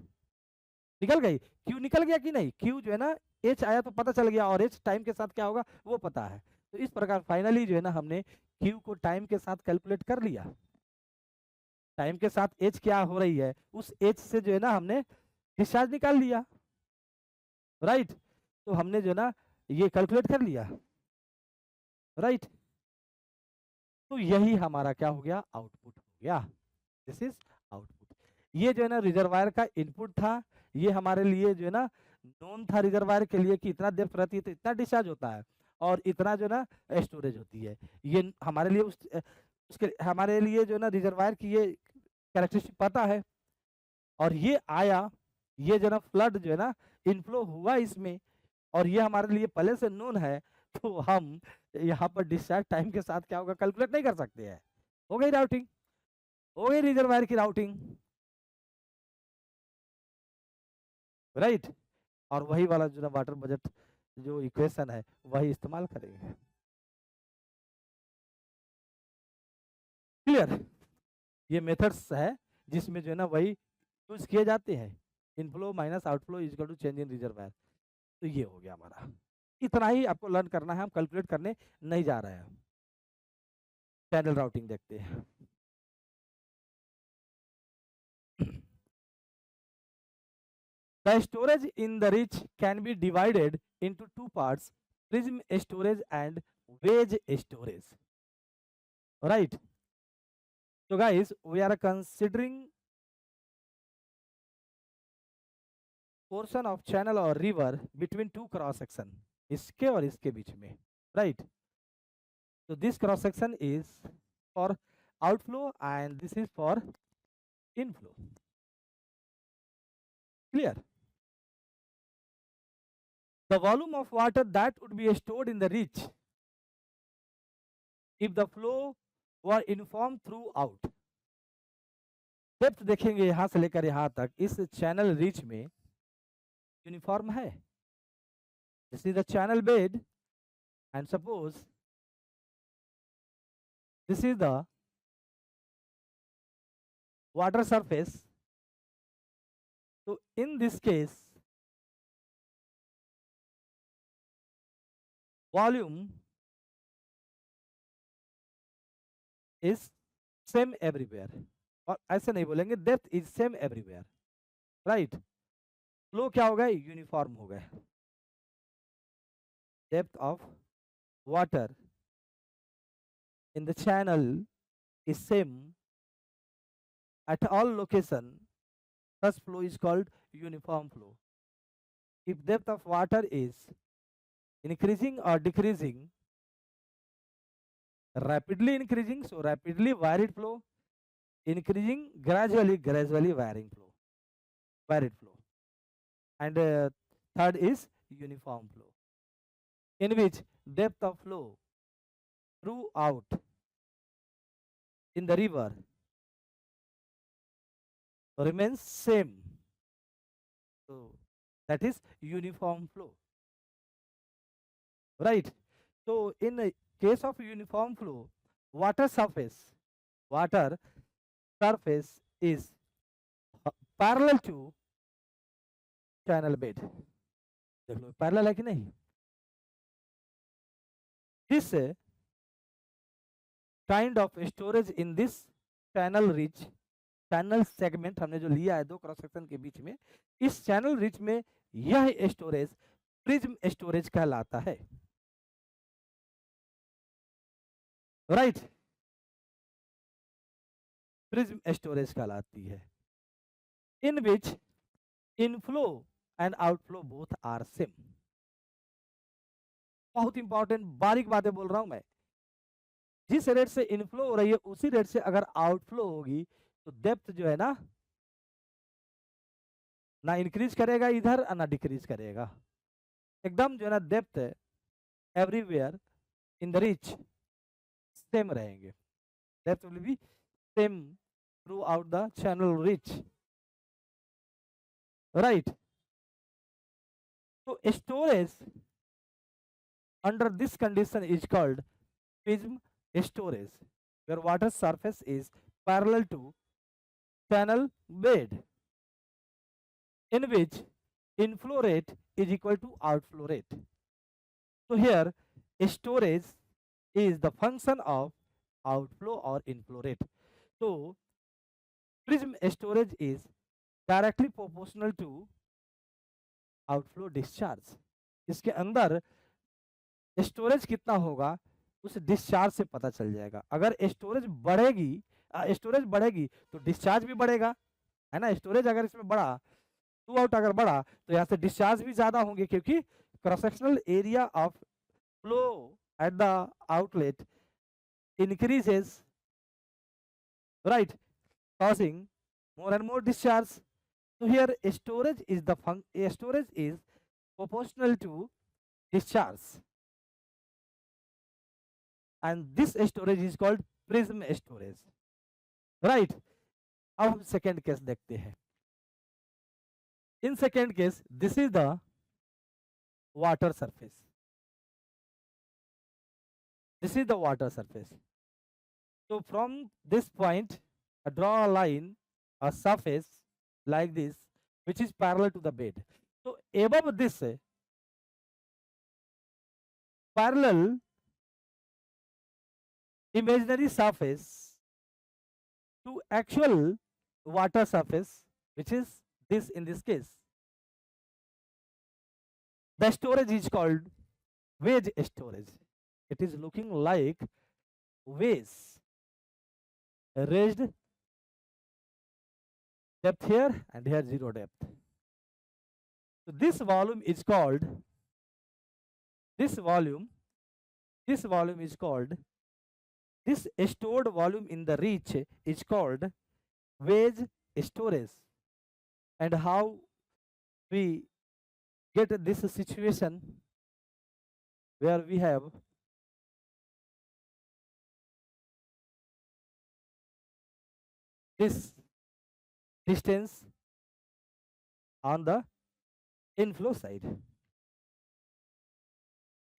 निकल गई, क्यू निकल गया कि नहीं, क्यू जो है ना एच आया तो पता चल गया, और एच टाइम के साथ क्या होगा वो पता है. तो इस प्रकार फाइनली जो है ना हमने क्यू को टाइम के साथ कैलकुलेट कर लिया. टाइम के साथ एच क्या हो रही है उस एच से जो है ना हमने डिस्चार्ज निकाल लिया, राइट. तो हमने जो ना ये कैलकुलेट कर लिया, राइट. तो यही हमारा क्या हो गया, आउटपुट हो गया. This is output. ये जो है ना रिजर्वायर का इनपुट था, ये हमारे लिए जो है ना नोन था रिजर्वायर के लिए कि इतना डेप्थ रहती है तो इतना डिस्चार्ज होता है और इतना जो ना स्टोरेज होती है. ये हमारे लिए उसके हमारे लिए जो है ना रिजर्वायर की ये कैरेक्टरिस्टिक पता है. और ये आया, ये जो ना फ्लड जो है ना इनफ्लो हुआ इसमें, और ये हमारे लिए पहले से नोन है, तो हम यहाँ पर डिस्चार्ज टाइम के साथ क्या होगा कैलकुलेट नहीं कर सकते हैं. हो गई राउटिंग, हो गई रिजर्वायर की राउटिंग, राइट. और वही वाला जो ना वाटर बजट जो इक्वेशन है वही इस्तेमाल करेंगे. क्लियर. ये मेथड्स है जिसमें जो है ना वही यूज किए जाते हैं. Inflow minus outflow is equal to change in reservoir. तो ये हो गया हमारा. इतना ही आपको लर्न करना है, हम कैलकुलेट करने नहीं जा रहे हैं. चैनल राउटिंग देखते हैं. The storage in the ridge can be divided into two parts, prism storage and wedge storage, right. So guys, we are considering portion of channel or river between two cross section. इसके और इसके बीच में, राइट। तो this cross section is for outflow and this is for inflow, clear. The volume of water that would be stored in the ridge if the flow were uniform throughout. Depth देखेंगे यहां से लेकर यहां तक, इस चैनल रिच में यूनिफॉर्म है। This is the channel bed and suppose this is the water surface. So in this case, volume is same everywhere, और ऐसे नहीं बोलेंगे, depth is same everywhere, right. Flow क्या हो गया, यूनिफॉर्म हो गया। Depth of water in the channel is same at all location, thus flow is called uniform flow. If depth of water is increasing or decreasing, rapidly increasing, so rapidly varied flow, increasing gradually varying flow, varied flow. And third is uniform flow, in which depth of flow throughout in the river remains same, so that is uniform flow, right. So in a case of uniform flow, water surface water surface is parallel to channel bed, देख लो पैरेलल है कि नहीं। this kind of storage in this channel ridge, channel segment हमने जो लिया है दो क्रॉस सेक्शन के बीच में, इस चैनल रिच में यह स्टोरेज प्रिज्म स्टोरेज कहलाता है, राइट। प्रिज्म स्टोरेज कहलाती है, in which inflow and outflow both are same. बहुत इंपॉर्टेंट बारीक बातें बोल रहा हूं मैं, जिस रेट से इनफ्लो हो रही है उसी रेट से अगर आउटफ्लो होगी तो डेप्थ जो है ना इंक्रीज करेगा इधर और ना डिक्रीज करेगा, एकदम जो है ना depth everywhere in the reach same रहेंगे, depth will be same throughout the channel reach, right. तो storage under this condition is called prism storage, where water surface is parallel to channel bed, in which inflow rate is equal to outflow rate. So here storage is the function of outflow or inflow rate. So prism storage is directly proportional to outflow discharge. इसके अंदर स्टोरेज कितना होगा उस डिस्चार्ज से पता चल जाएगा। अगर स्टोरेज बढ़ेगी तो डिस्चार्ज भी बढ़ेगा, है ना। स्टोरेज अगर इसमें बढ़ा, थ्रू आउट अगर बढ़ा तो यहाँ से डिस्चार्ज भी ज्यादा होंगे, क्योंकि cross sectional area of flow at the outlet increases, right, causing more and more discharge. So here storage is proportional to discharge, and this storage is called prism storage, right. अब हम सेकेंड केस देखते हैं। In second case this is the water surface, this is the water surface. So from this point, draw a line, a surface like this, which is parallel to the bed. So above this parallel imaginary surface to actual water surface, which is this in this case, the storage is called wedge storage. It is looking like wedge, raised depth here and here zero depth. So this volume is called this volume is called, this stored volume in the reach is called wedge storage. And how we get this situation where we have this distance on the inflow side.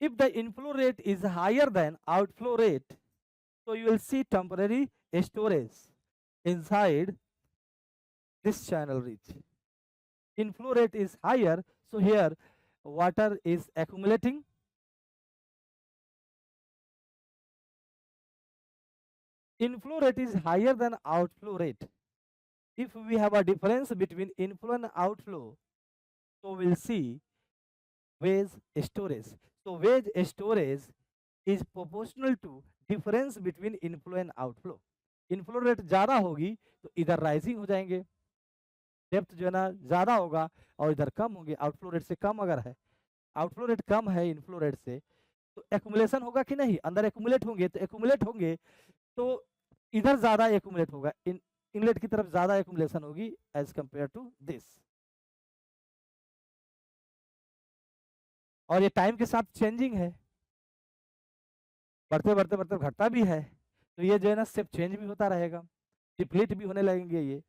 If the inflow rate is higher than outflow rate, so you will see temporary storage inside this channel reach. Inflow rate is higher, so here water is accumulating. Inflow rate is higher than outflow rate. If we have a difference between inflow and outflow, so we'll see wedge storage. So wedge storage is proportional to difference between inflow and outflow. Inflow rate ज़्यादा होगी तो इधर राइजिंग हो जाएंगे, डेप्थ जो है ना ज़्यादा होगा, और इधर कम होंगे, आउटफ्लो रेट से कम अगर है, आउटफ्लो रेट कम है इनफ्लो रेट से, तो एक्यूमुलेशन होगा कि नहीं, अंदर एक्यूमुलेट होंगे, तो एक्यूमुलेट होंगे तो इधर ज़्यादा एक्यूमुलेट होगा, इनलेट की तरफ ज़्यादा एक्यूमुलेशन होगी एज कंपेयर टू दिस। और ये टाइम के साथ चेंजिंग है, बढ़ते बढ़ते बढ़ते घटता भी है, तो ये जो है ना स्टेप चेंज भी होता रहेगा, डिप्लीट भी होने लगेंगे। ये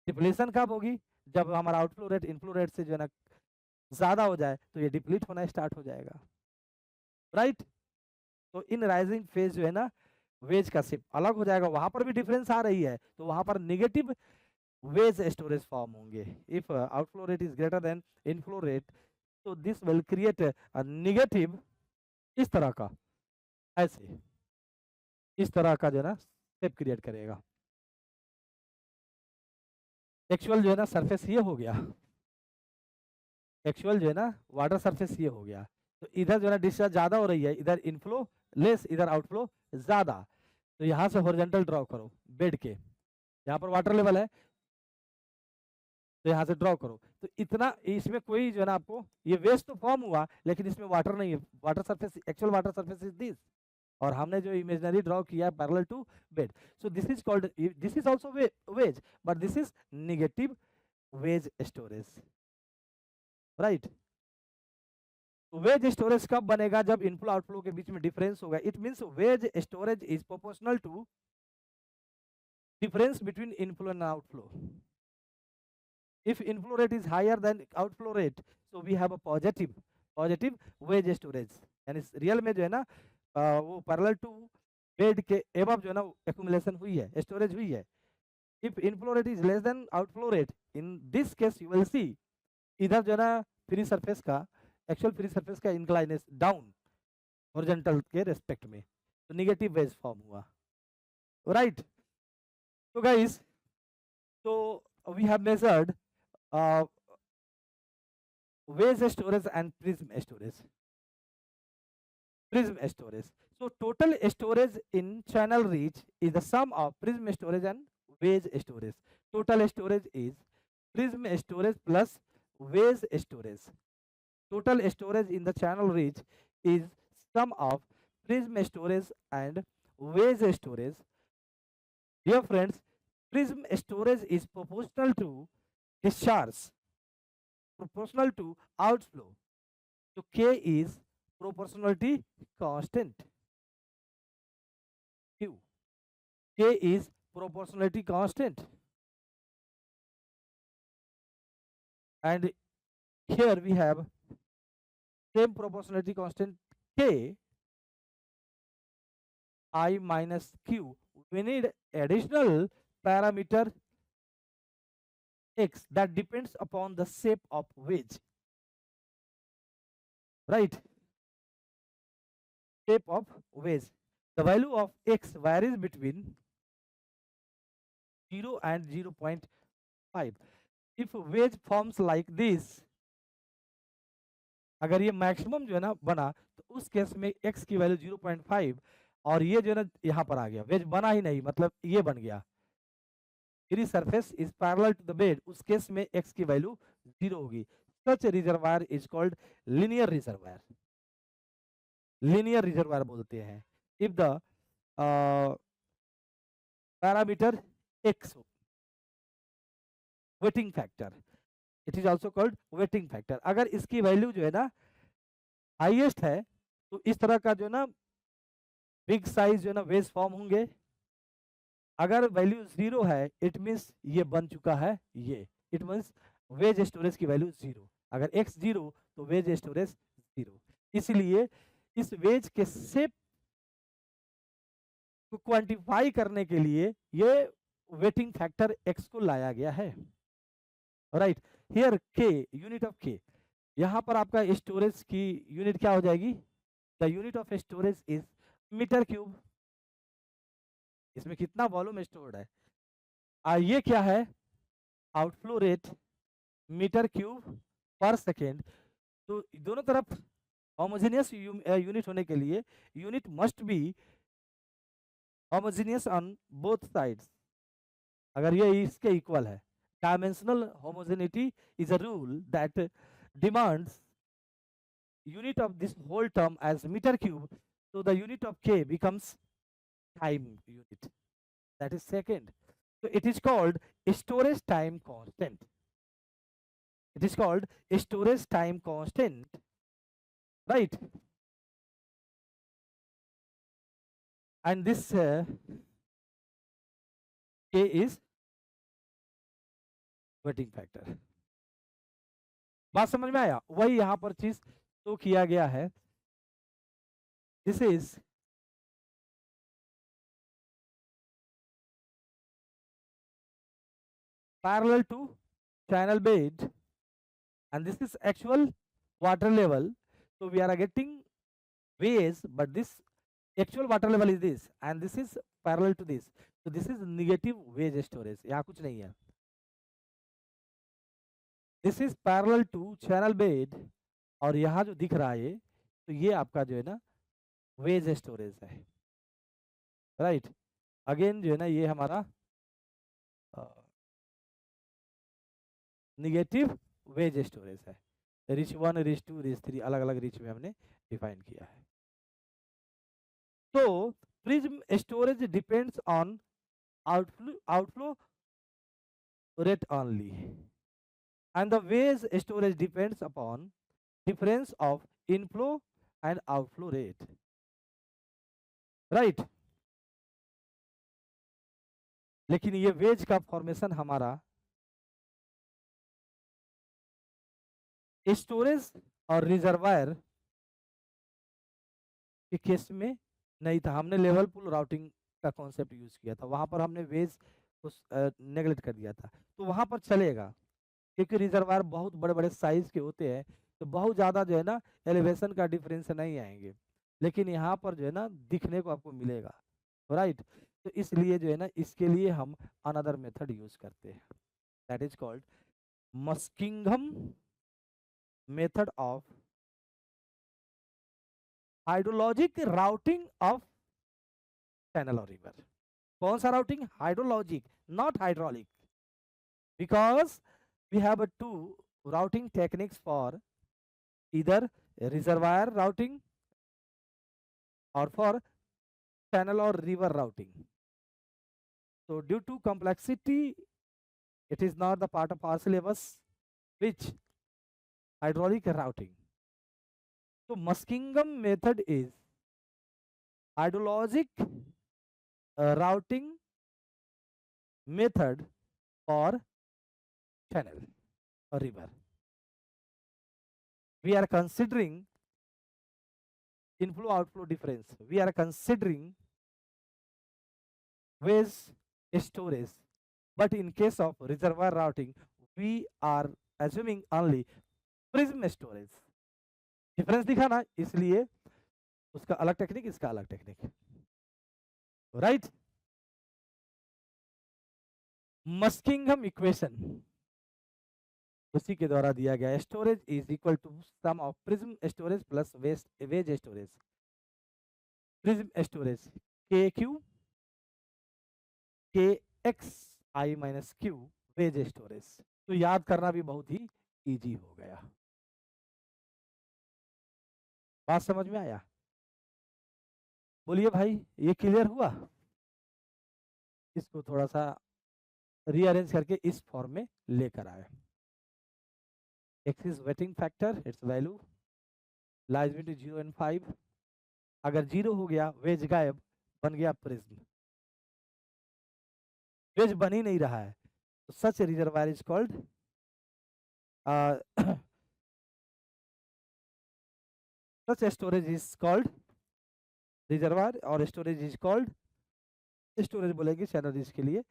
डिप्लीशन कब होगी, जब हमारा आउटफ्लो रेट इनफ्लो रेट से जो है ना ज़्यादा हो जाए तो ये डिप्लीट होना स्टार्ट हो जाएगा, राइट। तो इन राइजिंग फेज जो है ना वेज का शेप अलग हो जाएगा, वहां पर भी डिफरेंस आ रही है तो वहां पर निगेटिव वेज स्टोरेज फॉर्म होंगे। If outflow rate is greater than inflow rate, तो this will create a negative, इस तरह का, ऐसे इस तरह का जो है ना शेप क्रिएट करेगा। एक्चुअल जो है ना सरफेस ये हो गया, एक्चुअल जो है ना वाटर सरफेस ये हो गया, तो इधर जो है ना डिस्चार्ज ज़्यादा हो रही है, इधर इनफ्लो लेस, इधर आउटफ्लो ज़्यादा। तो यहाँ से हॉरिजॉन्टल ड्रॉ करो बेड के, यहाँ पर वाटर लेवल है तो यहाँ से ड्रॉ करो, तो इतना इसमें कोई जो है ना आपको ये वेस्ट तो फॉर्म हुआ लेकिन इसमें वाटर नहीं है, water surface actual water surface is this, और हमने जो इमेजिनरी ड्रॉ किया है parallel to bed, so this is called, this is also wedge, but this is negative wedge storage, right. Wedge storage कब बनेगा, जब इनफ्लो आउटफ्लो के बीच में डिफरेंस होगा, it means wedge storage is proportional to difference between inflow and outflow. If inflow rate is higher than outflow rate, so we have a positive wedge storage, यानी रियल में जो है ना वो पैरेलल टू बेड के एबव जो है ना एक्यूमुलेशन हुई है, स्टोरेज हुई है। If inflow rate is less than outflow rate, in this case you will see इधर जो है ना फ्री सरफेस का, एक्चुअल फ्री सरफेस का इंक्लाइनेस डाउन हॉरिजॉन्टल के रेस्पेक्ट में, तो नेगेटिव वेज फॉर्म हुआ, राइट। तो गाइस, तो we have measured wedge storage and prism storage. Prism storage. So total storage in channel reach is the sum of prism storage and wedge storage. Total storage is prism storage plus wedge storage. Total storage in the channel reach is sum of prism storage and wedge storage. Dear friends, prism storage is proportional to discharge, proportional to outflow. So K is proportionality constant. Q. K is proportionality constant. And here we have same proportionality constant K, I minus Q. We need additional parameter X that depends upon the shape of wedge, right? Shape of wedge. The value of X varies between 0 and 0.5. If wedge forms like this, अगर ये मैक्सिमम जो है ना बना तो उस केस में X की वैल्यू 0.5, और ये जो है ना यहाँ पर आ गया, वेज बना ही नहीं, मतलब ये बन गया, free surface is parallel to the bed, उस केस में x की वैल्यू 0 होगी। such a reservoir is called linear reservoir. linear reservoir बोलते हैं if the parameter x, waiting factor, it is also called waiting factor, अगर इसकी वैल्यू जो है ना हाईएस्ट है तो इस तरह का जो है ना बिग साइज जो है ना वेज फॉर्म होंगे। अगर वैल्यू 0 है इट मीन्स ये बन चुका है, ये इट मीन्स वेज स्टोरेज की वैल्यू 0, अगर x 0 तो वेज स्टोरेज 0। इसलिए इस वेज के शेप को क्वांटिफाई करने के लिए ये वेटिंग फैक्टर x को लाया गया है। Right, here k unit of k, यहाँ पर आपका स्टोरेज की यूनिट क्या हो जाएगी, the unit of storage is metre cube. इसमें कितना वॉल्यूम स्टोर्ड है, ये क्या है, आउटफ्लो रेट मीटर क्यूब पर सेकेंड। तो दोनों तरफ होमोजेनियस यूनिट होने के लिए unit must be homogeneous on both sides, अगर ये इसके इक्वल है। Dimensional homogeneity is a rule that demands unit of this whole term as meter cube, so the unit of k becomes time unit, that is second. So it is called storage time constant, it is called storage time constant, right? And this k is waiting factor. बात समझ में आया, वही यहां पर चीज तो किया गया है। This is parallel to channel bed and this is actual water level, so we are getting waves, but this actual water level is this and this is parallel to this, so this is negative wave storage, यहाँ कुछ नहीं है। this is parallel to channel bed और यहाँ जो दिख रहा है तो ये आपका जो है ना वेज स्टोरेज है, राइट। अगेन जो है ना ये हमारा निगेटिव वेज स्टोरेज है, रिच 1 रिच 2 रिच 3 अलग अलग रिच में हमने डिफाइन किया है। तो prism storage depends on outflow rate only and the vase storage depends upon difference of inflow and outflow rate, right? लेकिन ये वेज का फॉर्मेशन हमारा स्टोरेज और रिजर्वायर के केस में नहीं था, हमने लेवल पुल राउटिंग का कॉन्सेप्ट यूज किया था, वहां पर हमने वेज को नेगलेक्ट कर दिया था। तो वहां पर चलेगा क्योंकि रिजर्वायर बहुत बड़े बड़े साइज के होते हैं, तो बहुत ज़्यादा जो है ना एलिवेशन का डिफरेंस नहीं आएंगे, लेकिन यहाँ पर जो है ना दिखने को आपको मिलेगा, राइट। तो इसलिए जो है ना इसके लिए हम अनदर मेथड यूज करते हैं, that is called Muskingum method of hydrologic routing of channel और रिवर। कौन सा routing, hydrologic not hydraulic, because we have two routing techniques for either reservoir routing or for channel or river routing. So due to complexity it is not the part of our syllabus which hydraulic routing. So Muskingum method is hydrologic routing method for channel or river. We are considering inflow outflow difference, we are considering waste storage, but in case of reservoir routing we are assuming only prism storage। Difference दिखा ना, इसलिए उसका अलग टेक्निक इसका अलग टेक्निक, राइट। मस्किंघम इक्वेशन उसी के द्वारा दिया गया, storage is equal to sum of prism storage plus wedge storage. Prism storage K Q K X I minus Q wedge storage. तो याद करना भी बहुत ही इजी हो गया। बात समझ में आया? बोलिए भाई, ये क्लियर हुआ? इसको थोड़ा सा रीअरेंज करके इस फॉर्म में लेकर आए। X is waiting factor, it's value lies between 0 and 5। अगर 0 हो गया, वेज गायब, बन गया प्रिज्म। वेज बन ही नहीं रहा है, तो such reservoir is called such storage is called reservoir, और स्टोरेज इज कॉल्ड, स्टोरेज बोलेंगे चैनल रिज के लिए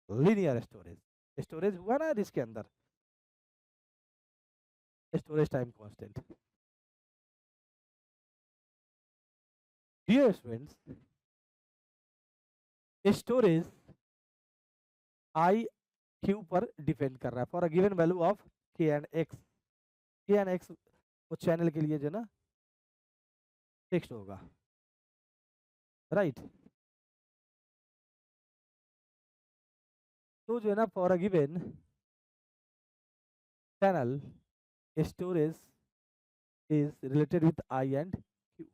लीनियर स्टोरेज। स्टोरेज हुआ ना रिज के अंदर, storage time constant. Dear students, storage I Q पर डिपेंड कर रहा है for a given value of K and X. K and X वो चैनल के लिए जो ना फिक्स्ड होगा, राइट। तो जो है ना for a given channel, storage is related with I and Q.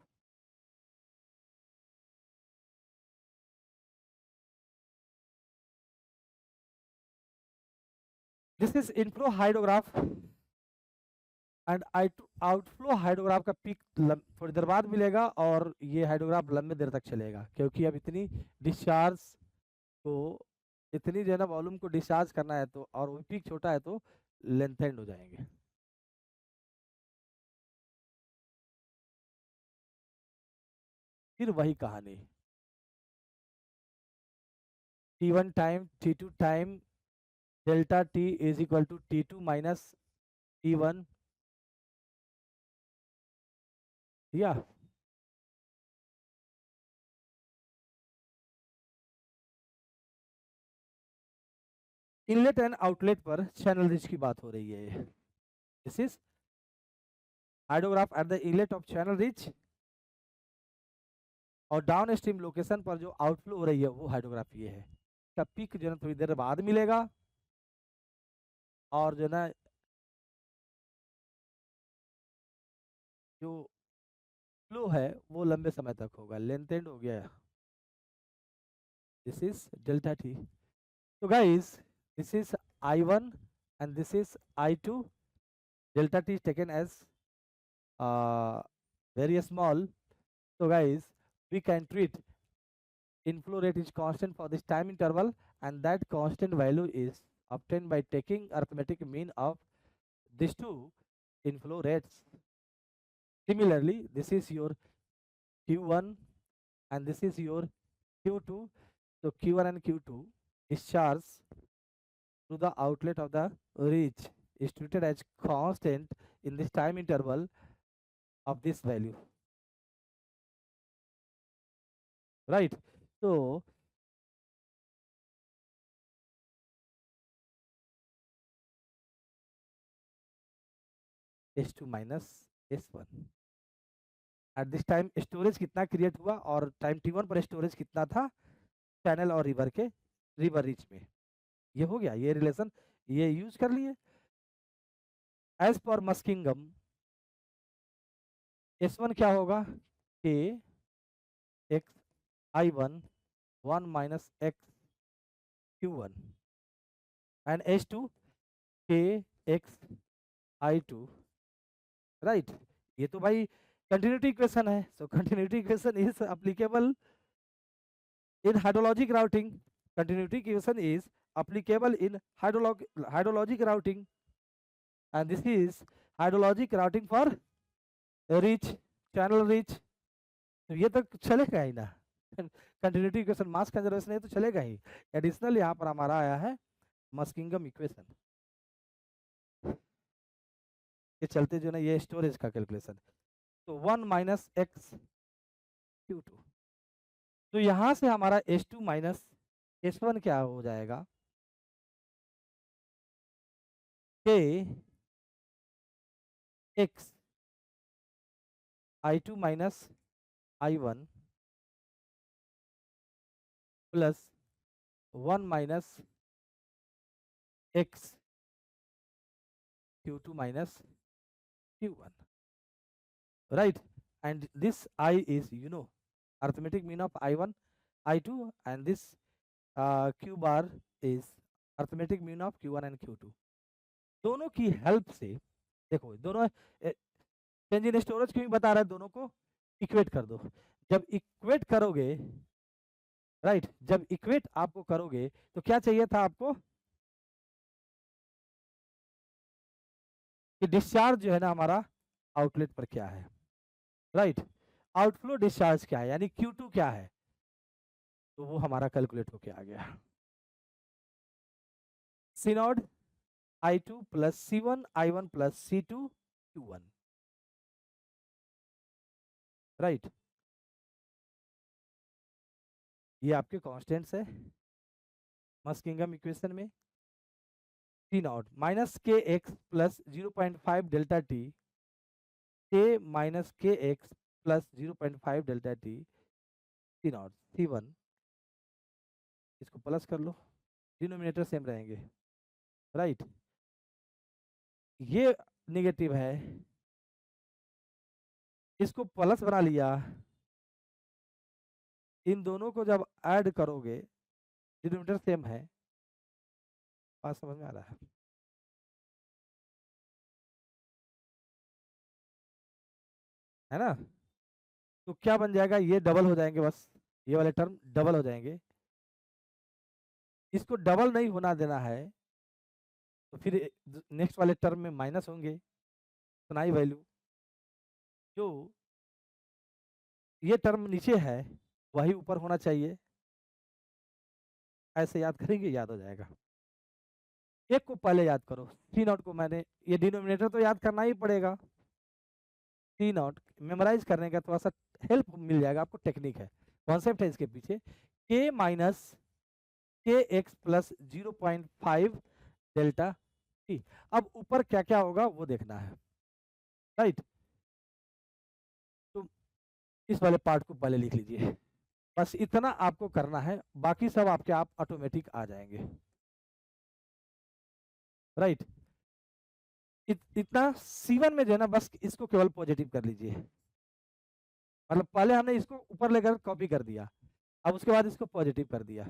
This is inflow hydrograph and outflow hydrograph का पीक थोड़ी देर बाद मिलेगा, और ये हाइड्रोग्राफ लंबे देर तक चलेगा, क्योंकि अब इतनी डिस्चार्ज को, इतनी जो है ना वॉल्यूम को डिस्चार्ज करना है, तो और वो पीक छोटा है तो लेंथेंड हो जाएंगे। फिर वही कहानी, T1 time T2 time delta T is equal to T2 minus T1, या इनलेट एंड आउटलेट पर चैनल रिच की बात हो रही है। This is hydrograph at the inlet of channel reach, और डाउन स्ट्रीम लोकेशन पर जो आउटफ्लो हो रही है वो हाइड्रोग्राफ ये है। इसका पीक जो है थोड़ी देर बाद मिलेगा, और जो है ना जो फ्लो है वो लंबे समय तक होगा, लेंथ एंड हो गया। This is delta T. तो guys, this is I1 and this is I2. Delta t is taken as very small. So guys, we can treat inflow rate is constant for this time interval, and that constant value is obtained by taking arithmetic mean of these two inflow rates. Similarly, this is your Q1 and this is your Q2. So Q1 and Q2 discharge to the outlet of the reach is treated as constant in this time interval of this value, right? So S2 minus S1 at this time storage कितना क्रिएट हुआ, और टाइम T1 पर स्टोरेज कितना था चैनल और रिवर के रिवर रीच में। ये हो गया, ये रिलेशन ये यूज कर लिए। एज पर मस्किंगम S1 क्या होगा, के x I1 1 minus x Q1, and S2 के एक्स I2, राइट। ये तो भाई कंटिन्यूटी इक्वेशन है, so continuity equation is applicable in hydrologic routing. Continuity equation is applicable in hydrologic routing, and this is hydrologic routing for reach, channel reach. तो ये तो चलेगा ही ना, कंटिन्यूटी इक्वेशन मास कंजर्वेशन है तो चलेगा ही। एडिशनल यहाँ पर हमारा आया है मस्किंगम इक्वेशन के चलते जो ना ये स्टोरेज का कैलकुलेशन, तो 1 माइनस एक्स Q2। तो यहाँ से हमारा S2 माइनस S1 क्या हो जाएगा, के x I2 minus I1 plus 1 minus x Q2 minus Q1, right? And this I is, arithmetic mean of I1, I2, and this Q bar is arithmetic mean of Q1 and Q2. दोनों की हेल्प से देखो, दोनों चेंज इन स्टोरेज क्यों बता रहा है, दोनों को इक्वेट कर दो। जब इक्वेट करोगे, राइट, जब इक्वेट आपको करोगे तो क्या चाहिए था आपको कि डिस्चार्ज जो है ना हमारा आउटलेट पर क्या है, राइट, आउटफ्लो डिस्चार्ज क्या है, यानी Q2 क्या है, तो वो हमारा कैलकुलेट होके आ गया। C not I2 plus C1 I1 plus C2 Q1, right. ये आपके कॉन्स्टेंट्स है मस्किंगम इक्वेशन में। T not minus K X plus 0.5 delta T, के minus K X plus 0.5 delta T, T not C1, इसको प्लस कर लो, डिनोमिनेटर सेम रहेंगे, राइट। ये नेगेटिव है, इसको प्लस बना लिया, इन दोनों को जब ऐड करोगे डिनोमिनेटर सेम है, बात समझ में आ रहा है ना? तो क्या बन जाएगा, ये डबल हो जाएंगे, बस ये वाले टर्म डबल हो जाएंगे। इसको डबल नहीं होना देना है, तो फिर नेक्स्ट वाले टर्म में माइनस होंगे, सुनाई वैल्यू जो ये टर्म नीचे है वही ऊपर होना चाहिए। ऐसे याद करेंगे, याद हो जाएगा। एक को पहले याद करो, सी नॉट को मैंने, ये डिनोमिनेटर तो याद करना ही पड़ेगा। सी नॉट मेमोराइज करने का थोड़ा सा हेल्प मिल जाएगा आपको, टेक्निक है, कॉन्सेप्ट है इसके पीछे। के minus K X plus 0.5 delta T. अब ऊपर क्या क्या होगा वो देखना है, राइट। तो इस वाले पार्ट को पहले लिख लीजिए, बस इतना आपको करना है, बाकी सब आपके आप ऑटोमेटिक आ जाएंगे, राइट। इतना C1 में जो है ना, बस इसको केवल पॉजिटिव कर लीजिए, मतलब पहले हमने इसको ऊपर लेकर कॉपी कर दिया, अब उसके बाद इसको पॉजिटिव कर दिया।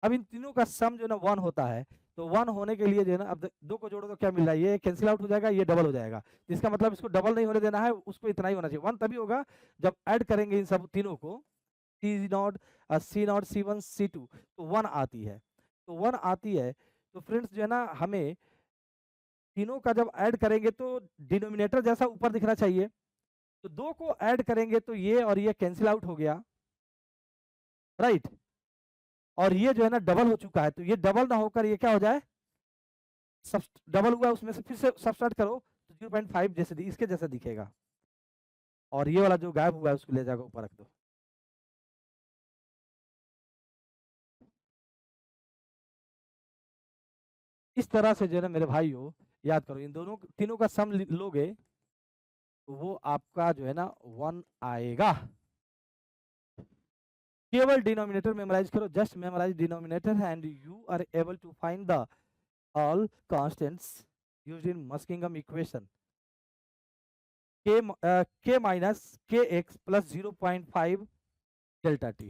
अब इन तीनों का सम जो है ना 1 होता है, तो 1 होने के लिए जो है ना, अब दो को जोड़ो तो क्या मिल रहा है, ये कैंसिल आउट हो जाएगा, ये डबल हो जाएगा, इसका मतलब इसको डबल नहीं होने देना है, उसको इतना ही होना चाहिए। 1 तभी होगा जब ऐड करेंगे इन सब तीनों को, सी नॉट C1 C2, तो 1 आती है, तो 1 आती है। तो फ्रेंड्स जो है ना, हमें तीनों का जब ऐड करेंगे तो डिनोमिनेटर जैसा ऊपर दिखना चाहिए, तो दो को ऐड करेंगे तो ये और ये कैंसिल आउट हो गया, राइट। और ये जो है ना डबल हो चुका है, तो ये डबल ना होकर ये क्या हो जाए, सब डबल हुआ, उसमें से फिर से सब्सट्रैक्ट करो तो 0.5 जैसे इसके जैसा दिखेगा, और ये वाला जो गायब हुआ है उसको ले जाकर ऊपर रख दो। इस तरह से जो है ना मेरे भाइयों, याद करो, इन दोनों तीनों का सम लोगे तो वो आपका जो है ना 1 आएगा। केवल डिनोमिनेटर मेमोराइज करो, just memorise denominator and you are able to find the all constants used in Muskingum equation. K minus K X plus 0.5 delta T,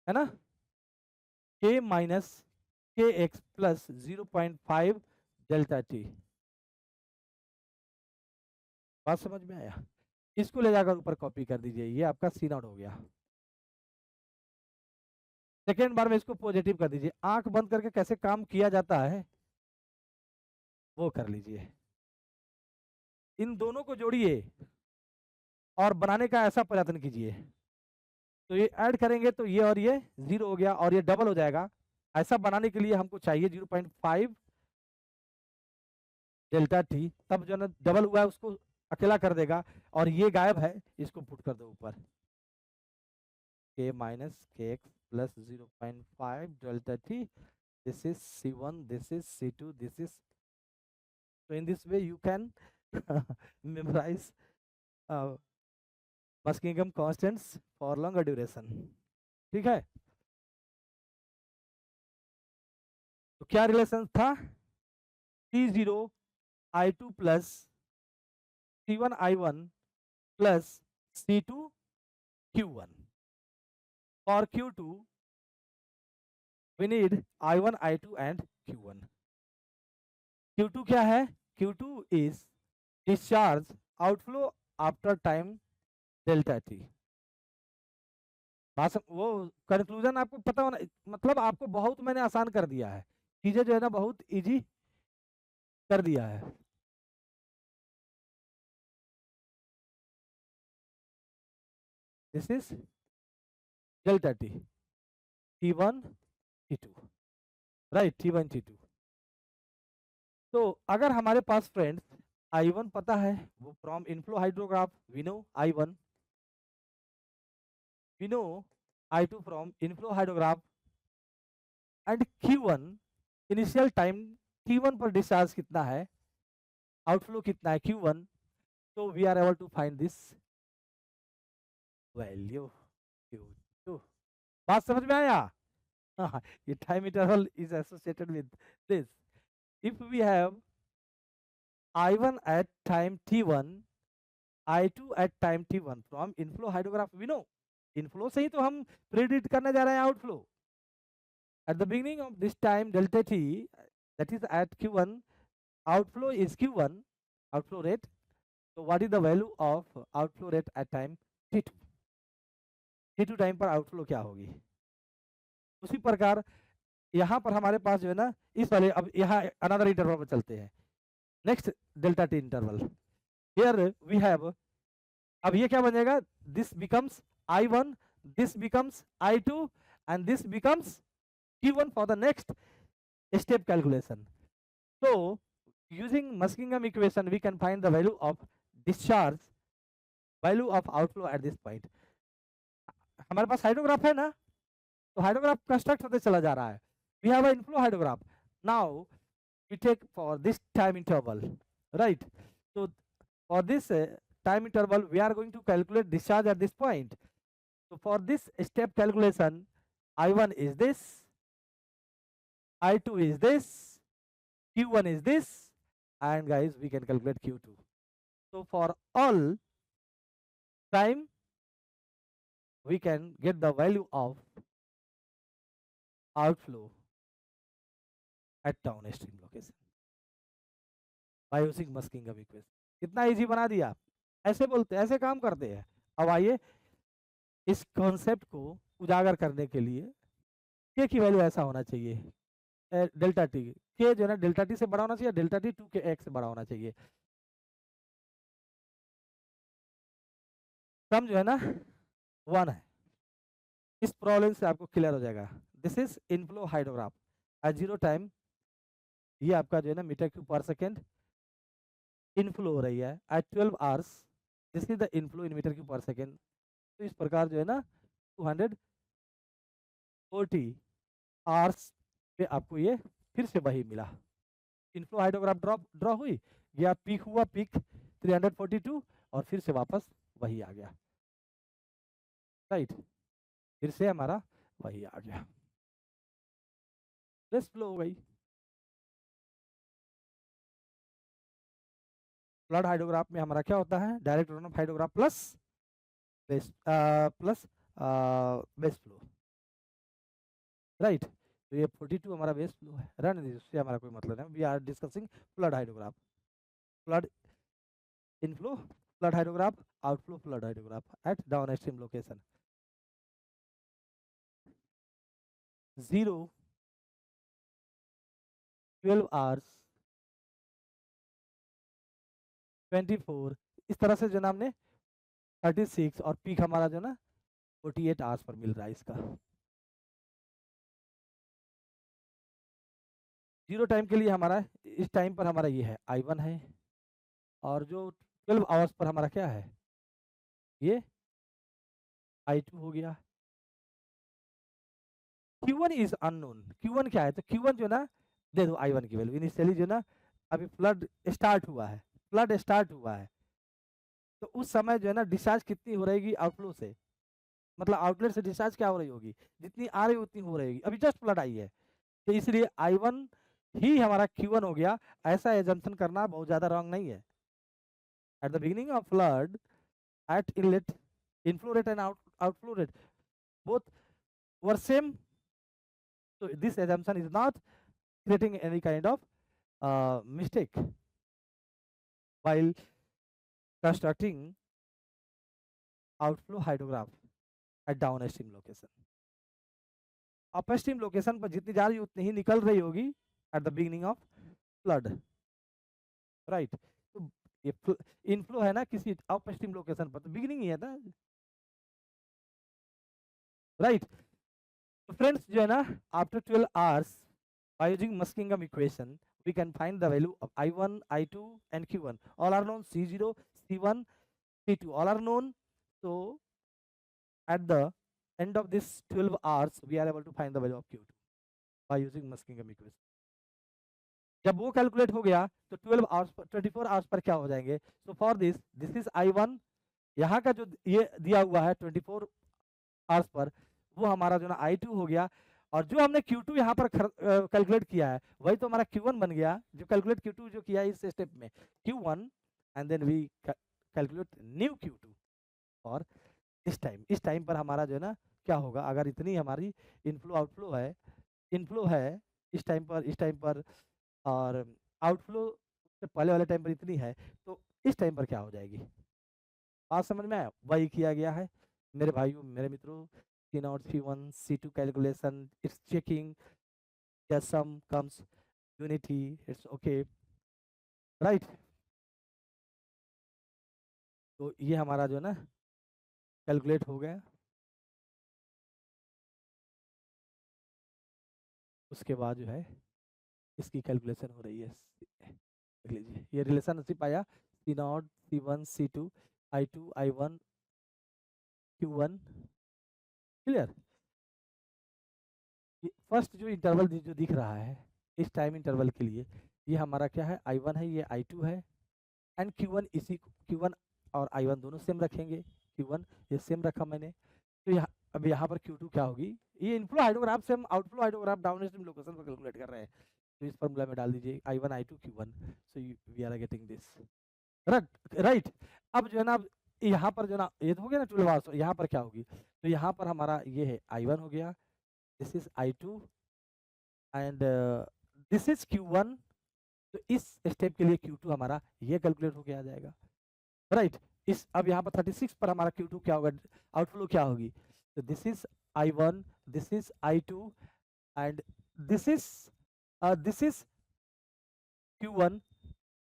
है ना, के minus K X plus 0.5 delta T, बात समझ में आया? इसको ले जाकर ऊपर कॉपी कर दीजिए, ये आपका सी नॉट हो गया। सेकेंड बार में इसको पॉजिटिव कर दीजिए, आंख बंद करके कैसे काम किया जाता है वो कर लीजिए। इन दोनों को जोड़िए और बनाने का ऐसा प्रयत्न कीजिए, तो ये ऐड करेंगे तो ये और ये 0 हो गया और ये डबल हो जाएगा। ऐसा बनाने के लिए हमको चाहिए 0.5 डेल्टा टी, तब जो है ना डबल हुआ है उसको अकेला कर देगा, और ये गायब है, इसको पुट कर दो ऊपर, के minus K X plus 0.5 delta T, this is C1, this is C2, this is, so in this way you can memorize Muskingum constants for longer duration. ठीक है, तो क्या रिलेशन था, T0 I2 plus T1 I1 plus C2 Q1। For Q2 we need I1 I2 and Q1। Q2 क्या है, Q2 is discharge outflow after time delta T. वो कंक्लूजन आपको पता होना, मतलब आपको बहुत मैंने आसान कर दिया है, चीजें जो है ना बहुत इजी कर दिया है। This is delta T, T1 T2, right, T1 T2। तो अगर हमारे पास फ्रेंड्स I1 पता है, वो from inflow hydrograph we know I1, we know I2 from inflow hydrograph, and Q1 initial time T1 पर डिस्चार्ज कितना है, आउटफ्लो कितना है Q1, तो we are able to find this value Q2। बात समझ में आया? हाँ, ये टाइम interval is associated with this. If we have I1 at time T1, I2 at time T1 from inflow hydrograph we know, inflow से ही तो हम प्रेडिक्ट करने जा रहे हैं outflow. At the beginning of this time delta T, that is at Q1, outflow is Q1, outflow rate। So what is the value of outflow rate at time T2? T2 time पर आउटफ्लो क्या होगी? उसी प्रकार यहाँ पर हमारे पास जो है ना इस वाले, अब यहाँ अनदर इंटरवल पर चलते हैं, next delta T interval. Here we have, अब ये क्या बनेगा, this becomes I1, this becomes I2 and this becomes Q1 for the next step calculation. So using Muskingum equation we can find the value of discharge, value of outflow at this point। हमारे पास हाइड्रोग्राफ है ना, तो हाइड्रोग्राफ कंस्ट्रक्ट होते चला जा रहा है, we have an inflow hydrograph। now we take for this time interval, right? So for this time interval we are going to calculate discharge at this point। so for this step calculation, I1 is this, I2 is this, Q1 is this, and guys we can calculate Q2। so for all time we can get the value of outflow at downstream location by using Muskingum equation। कितना इजी बना दिया, ऐसे बोलते हैं, ऐसे काम करते हैं। अब आइए इस कॉन्सेप्ट को उजागर करने के लिए, के की वैल्यू ऐसा होना चाहिए डेल्टा टी, के जो है ना डेल्टा टी से बड़ा होना चाहिए, डेल्टा टी 2 के x से बड़ा होना चाहिए। सम जो है ना 1 है। इस प्रॉब्लम से आपको क्लियर हो जाएगा। This is inflow hydrograph at 0 time, ये आपका जो है ना मीटर क्यूब पर सेकेंड इनफ्लो हो रही है at 12 hours, this is the inflow in metre cube पर सेकेंड। तो इस प्रकार जो है ना 240 आवर्स पे आपको ये फिर से वही मिला, इनफ्लो हाइड्रोग्राफ ड्रॉ हुई, या पीक हुआ, पीक 342 और फिर से वापस वही आ गया, राइट, फिर से हमारा वही आ गया, बेस फ्लो हो गई। फ्लड हाइड्रोग्राफ में हमारा क्या होता है, direct run of hydrograph plus base base flow, right. तो ये 42 हमारा बेस फ्लो है, रन इससे हमारा कोई मतलब नहीं, we are discussing flood hydrograph, flood inflow flood hydrograph, outflow flood hydrograph at downstream location. 0 12 hours 24, इस तरह से जो ना हमने 36 और पीक हमारा जो ना 48 आवर्स पर मिल रहा है इसका। 0 टाइम के लिए हमारा इस टाइम पर हमारा ये है I1 है, और जो 12 आवर्स पर हमारा क्या है, ये I2 हो गया। Q1 इज अननोन, Q1 क्या है, तो Q1 जो ना दे दो I1 की वैल्यू, इनिशियली जो ना अभी फ्लड स्टार्ट हुआ है, फ्लड स्टार्ट हुआ है, तो उस समय जो है ना डिस्चार्ज कितनी हो रहेगी आउटफ्लो से, मतलब आउटलेट से डिस्चार्ज क्या हो रही होगी, जितनी आ रही उतनी हो रहेगी। अभी जस्ट फ्लड आई है, तो इसलिए I1 ही हमारा Q1 हो गया। ऐसा एजम्पशन करना बहुत ज्यादा रॉन्ग नहीं है। Eight the beginning of flood at inlet, inflow rate and outflow rate both were same. So this assumption is not creating any kind of mistake while constructing outflow hydrograph at downstream location. Upstream location पर जितनी जा रही उतनी ही निकल रही होगी eight the beginning of flood, right. तो ये इनफ्लो है ना किसी अपस्ट्रीम लोकेशन पर, तो बिगिनिंग ही है ना, राइट। तो फ्रेंड्स जो है ना, after 12 hours by using Muskingum equation we can find the value of I1, I2 and Q1. All are known, C0, C1, C2 all are known. So at the end of this 12 hours we are able to find the value of Q2 by using Muskingum equation. जब वो कैलकुलेट हो गया तो 12 आवर्स पर 24 आवर्स पर क्या हो जाएंगे। So for this is I1, यहाँ का जो ये दिया हुआ है 24 आवर्स पर, वो हमारा जो ना I2 हो गया, और जो हमने Q2 यहाँ पर कैलकुलेट किया है वही तो हमारा Q1 बन गया। जो कैलकुलेट Q2 जो किया इस स्टेप में Q1, and then we calculate new Q2 और इस टाइम पर हमारा जो है ना क्या होगा, अगर इतनी हमारी इनफ्लो इनफ्लो है इस टाइम पर और आउटफ्लो से पहले वाले टाइम पर इतनी है, तो इस टाइम पर क्या हो जाएगी। बात समझ में आया, वही किया गया है मेरे भाइयों मेरे मित्रों। C0, C1, C2 calculation, it's checking, yes, sum comes unity, it's okay, right। तो ये हमारा जो है ना कैलकुलेट हो गया। उसके बाद जो है इसकी कैलकुलेशन हो रही है, देख लीजिए ये रिलेशनशिप आया C0, C1, C2, I2, I1, Q1, clear. First जो इंटरवल जो दिख रहा है इस टाइम इंटरवल के लिए, ये हमारा क्या है, I1 है, ये I2 है, एंड Q1 Q1 और I1 दोनों सेम रखेंगे। Q1 ये सेम रखा मैंने, तो यहाँ अब यहाँ पर Q2 क्या होगी, ये इनफ्लो हाइड्रोग्राफ से हम आउटफ्लो हाइड्रोग्राफ डाउनस्ट्रीम लोकेशन पर कैलकुलेट कर रहे हैं, तो इस फॉर्मूला में डाल दीजिए I1 I2 Q1, so we are getting this, right. अब जो है ना, अब यहाँ पर जो ना ये तो हो गया ना 12 आवर्स, यहाँ पर क्या होगी, तो यहाँ पर हमारा ये है I1 हो गया, this is I2 and this is Q1। तो इस स्टेप के लिए Q2 हमारा ये कैलकुलेट होके आ जाएगा, राइट। इस अब यहाँ पर 36 पर हमारा Q2 क्या होगा, आउटफ्लो क्या होगी, तो this is I1, this is I2 and this is Q1।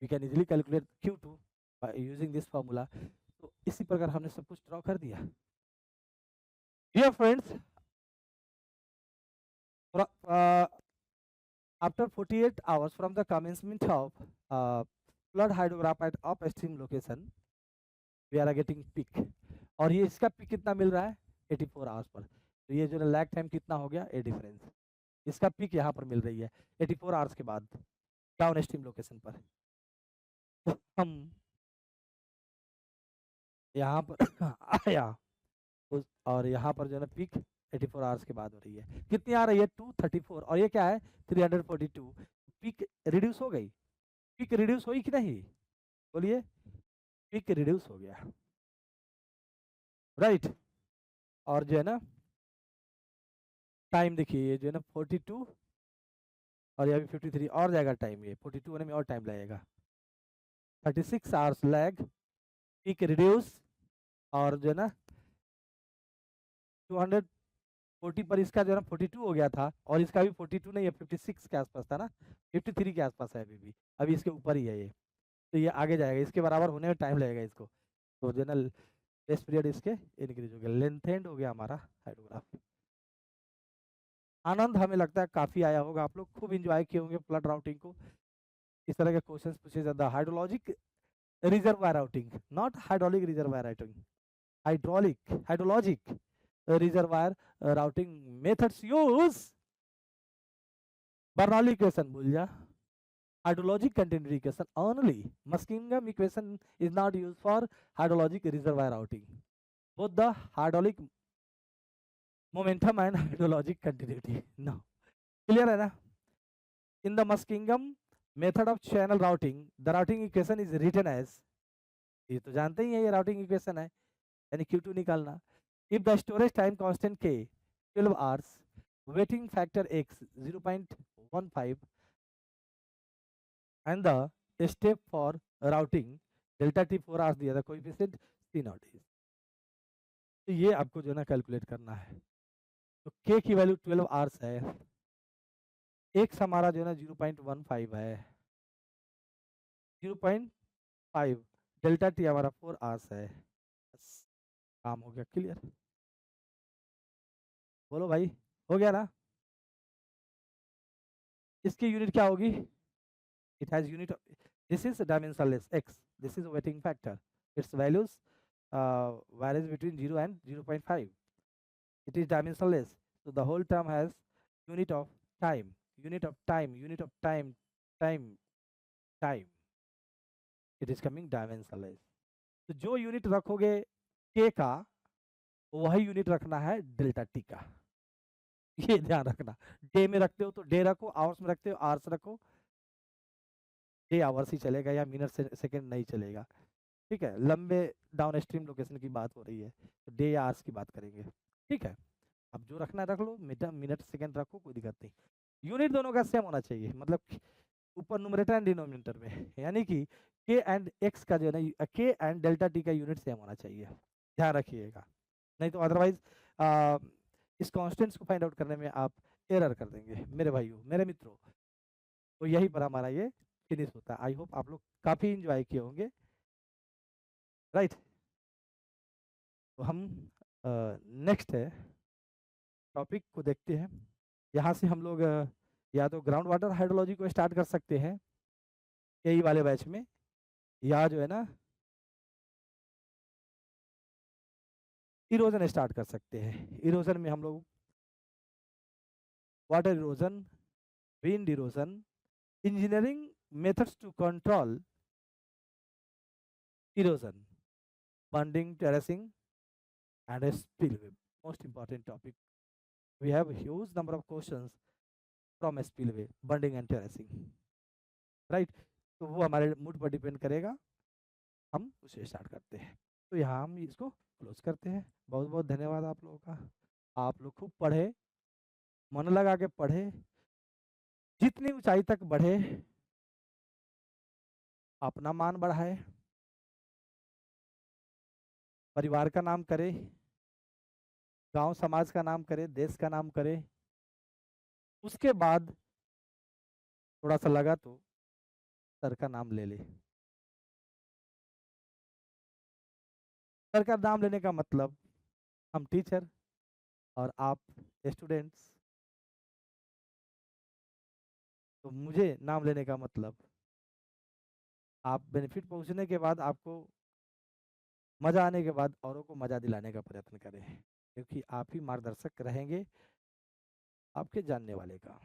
We can easily calculate Q2 by using this formula। तो इसी प्रकार हमने सब कुछ ड्रॉ कर दिया। Dear friends, after 48 hours from the commencement of flood hydrograph at upstream location we are getting peak, और ये इसका पीक कितना मिल रहा है 84 आवर्स पर, तो ये जो लैग टाइम कितना हो गया ए डिफरेंस, इसका पीक यहाँ पर मिल रही है 84 आवर्स के बाद डाउन स्ट्रीम लोकेशन पर। तो हम यहाँ पर आया और यहाँ पर जो है ना पीक 84 आवर्स के बाद हो रही है, कितनी आ रही है 234, और ये क्या है 342, पीक रिड्यूस हो गई, पीक रिड्यूस हुई कि नहीं, बोलिए, पीक रिड्यूस हो गया, राइट। और जो है ना टाइम देखिए, ये जो है ना 42 और ये अभी 53 और जाएगा टाइम, ये 42 होने में और टाइम लगेगा, 36 आवर्स लैग, पीक रिड्यूस, और जो है ना 240 पर इसका जो है ना 42 हो गया था, और इसका भी 42 नहीं है 56 के आसपास था ना, 53 के आसपास है अभी इसके ऊपर ही है ये, तो ये आगे जाएगा, इसके बराबर होने में टाइम लगेगा इसको, तो जो है ना टेस्ट पीरियड इसके इंक्रीज हो गया, लेंथेंड हो गया हमारा हाइड्रोग्राफ। आनंद हमें लगता है काफी आया होगा, आप लोग खूब एंजॉय किए होंगे फ्लड राउटिंग को। इस तरह के क्वेश्चंस पूछे जाते हैं, hydrologic reservoir routing, not hydraulic reservoir routing, hydrologic reservoir routing methods use Bernoulli equation भूल जा, hydrologic continuity equation only. Muskingum equation is not used for hydrologic reservoir routing. Both the hydraulic momentum and hydrologic continuity. No. Clear है ना? In the Muskingum method of channel routing, the routing equation is written as, ये तो जानते ही हैं ये routing equation है, यानी Q2 निकालना. If the storage time constant K 12 hours, wetting factor X 0.15 and the step for routing delta T 4 hours दिया था, coefficient C naught is. तो ये आपको जो है ना कैलकुलेट करना है. तो K की वैल्यू 12 आवर्स है, X हमारा जो है ना 0.15 है, 0.5 डेल्टा T हमारा 4 आवर्स है. बस काम हो गया. क्लियर? बोलो भाई, हो गया ना? इसकी यूनिट क्या होगी? It has unit. This is dimensionless X. This is wetting factor. Its values varies between 0 and 0.5. It is dimensionless. So the whole term has unit of time, unit of time, unit of time, time, time. It is coming dimensionless. तो जो यूनिट रखोगे k का, वही यूनिट रखना है डेल्टा टी का. ये ध्यान रखना. डे में रखते हो तो डे रखो, आवर्स में रखते हो आवर्स रखो. डे आवर्स ही चलेगा या मिनट सेकंड नहीं चलेगा. ठीक है, लंबे डाउन स्ट्रीम लोकेशन की बात हो रही है तो डे या आवर्स की बात करेंगे. ठीक है, अब जो रखना रख लो, मिनट सेकंड रखो, कोई दिक्कत नहीं. यूनिट दोनों का सेम होना चाहिए, मतलब ऊपर न्यूमरेटर एंड डिनोमिनेटर में, यानी कि के एंड एक्स का जो है ना, के एंड डेल्टा टी का यूनिट सेम होना चाहिए. ध्यान रखिएगा, नहीं तो अदरवाइज इस कॉन्स्टेंट्स को फाइंड आउट करने में आप एरर कर देंगे मेरे भाइयों, मेरे मित्रों. तो यहीं पर हमारा ये फिनिश होता है. आई होप आप लोग काफ़ी इंजॉय किए होंगे. राइट, तो हम नेक्स्ट है टॉपिक को देखते हैं. यहाँ से हम लोग या तो ग्राउंड वाटर हाइड्रोलॉजी को स्टार्ट कर सकते हैं यही वाले बैच में, या जो है ना इरोजन स्टार्ट कर सकते हैं. इरोजन में हम लोग water erosion, wind erosion, engineering methods to control erosion, bunding, terracing and a spillway. Most important topic. We have a huge number of questions from a spillway, bonding and terracing. Right? तो वो हमारे मूड पर डिपेंड करेगा, हम उसे स्टार्ट करते हैं. तो यहाँ हम इसको क्लोज करते हैं. बहुत बहुत धन्यवाद आप लोगों का. आप लोग खूब पढ़े, मन लगा के पढ़े, जितनी ऊंचाई तक बढ़े, अपना मान बढ़ाए, परिवार का नाम करे, गांव समाज का नाम करे, देश का नाम करे. उसके बाद थोड़ा सा लगा तो सर का नाम ले ले. सर का नाम लेने का मतलब हम टीचर और आप स्टूडेंट्स. तो मुझे नाम लेने का मतलब आप बेनिफिट पहुंचने के बाद, आपको मज़ा आने के बाद औरों को मज़ा दिलाने का प्रयत्न करें, क्योंकि आप ही मार्गदर्शक रहेंगे आपके जानने वाले का.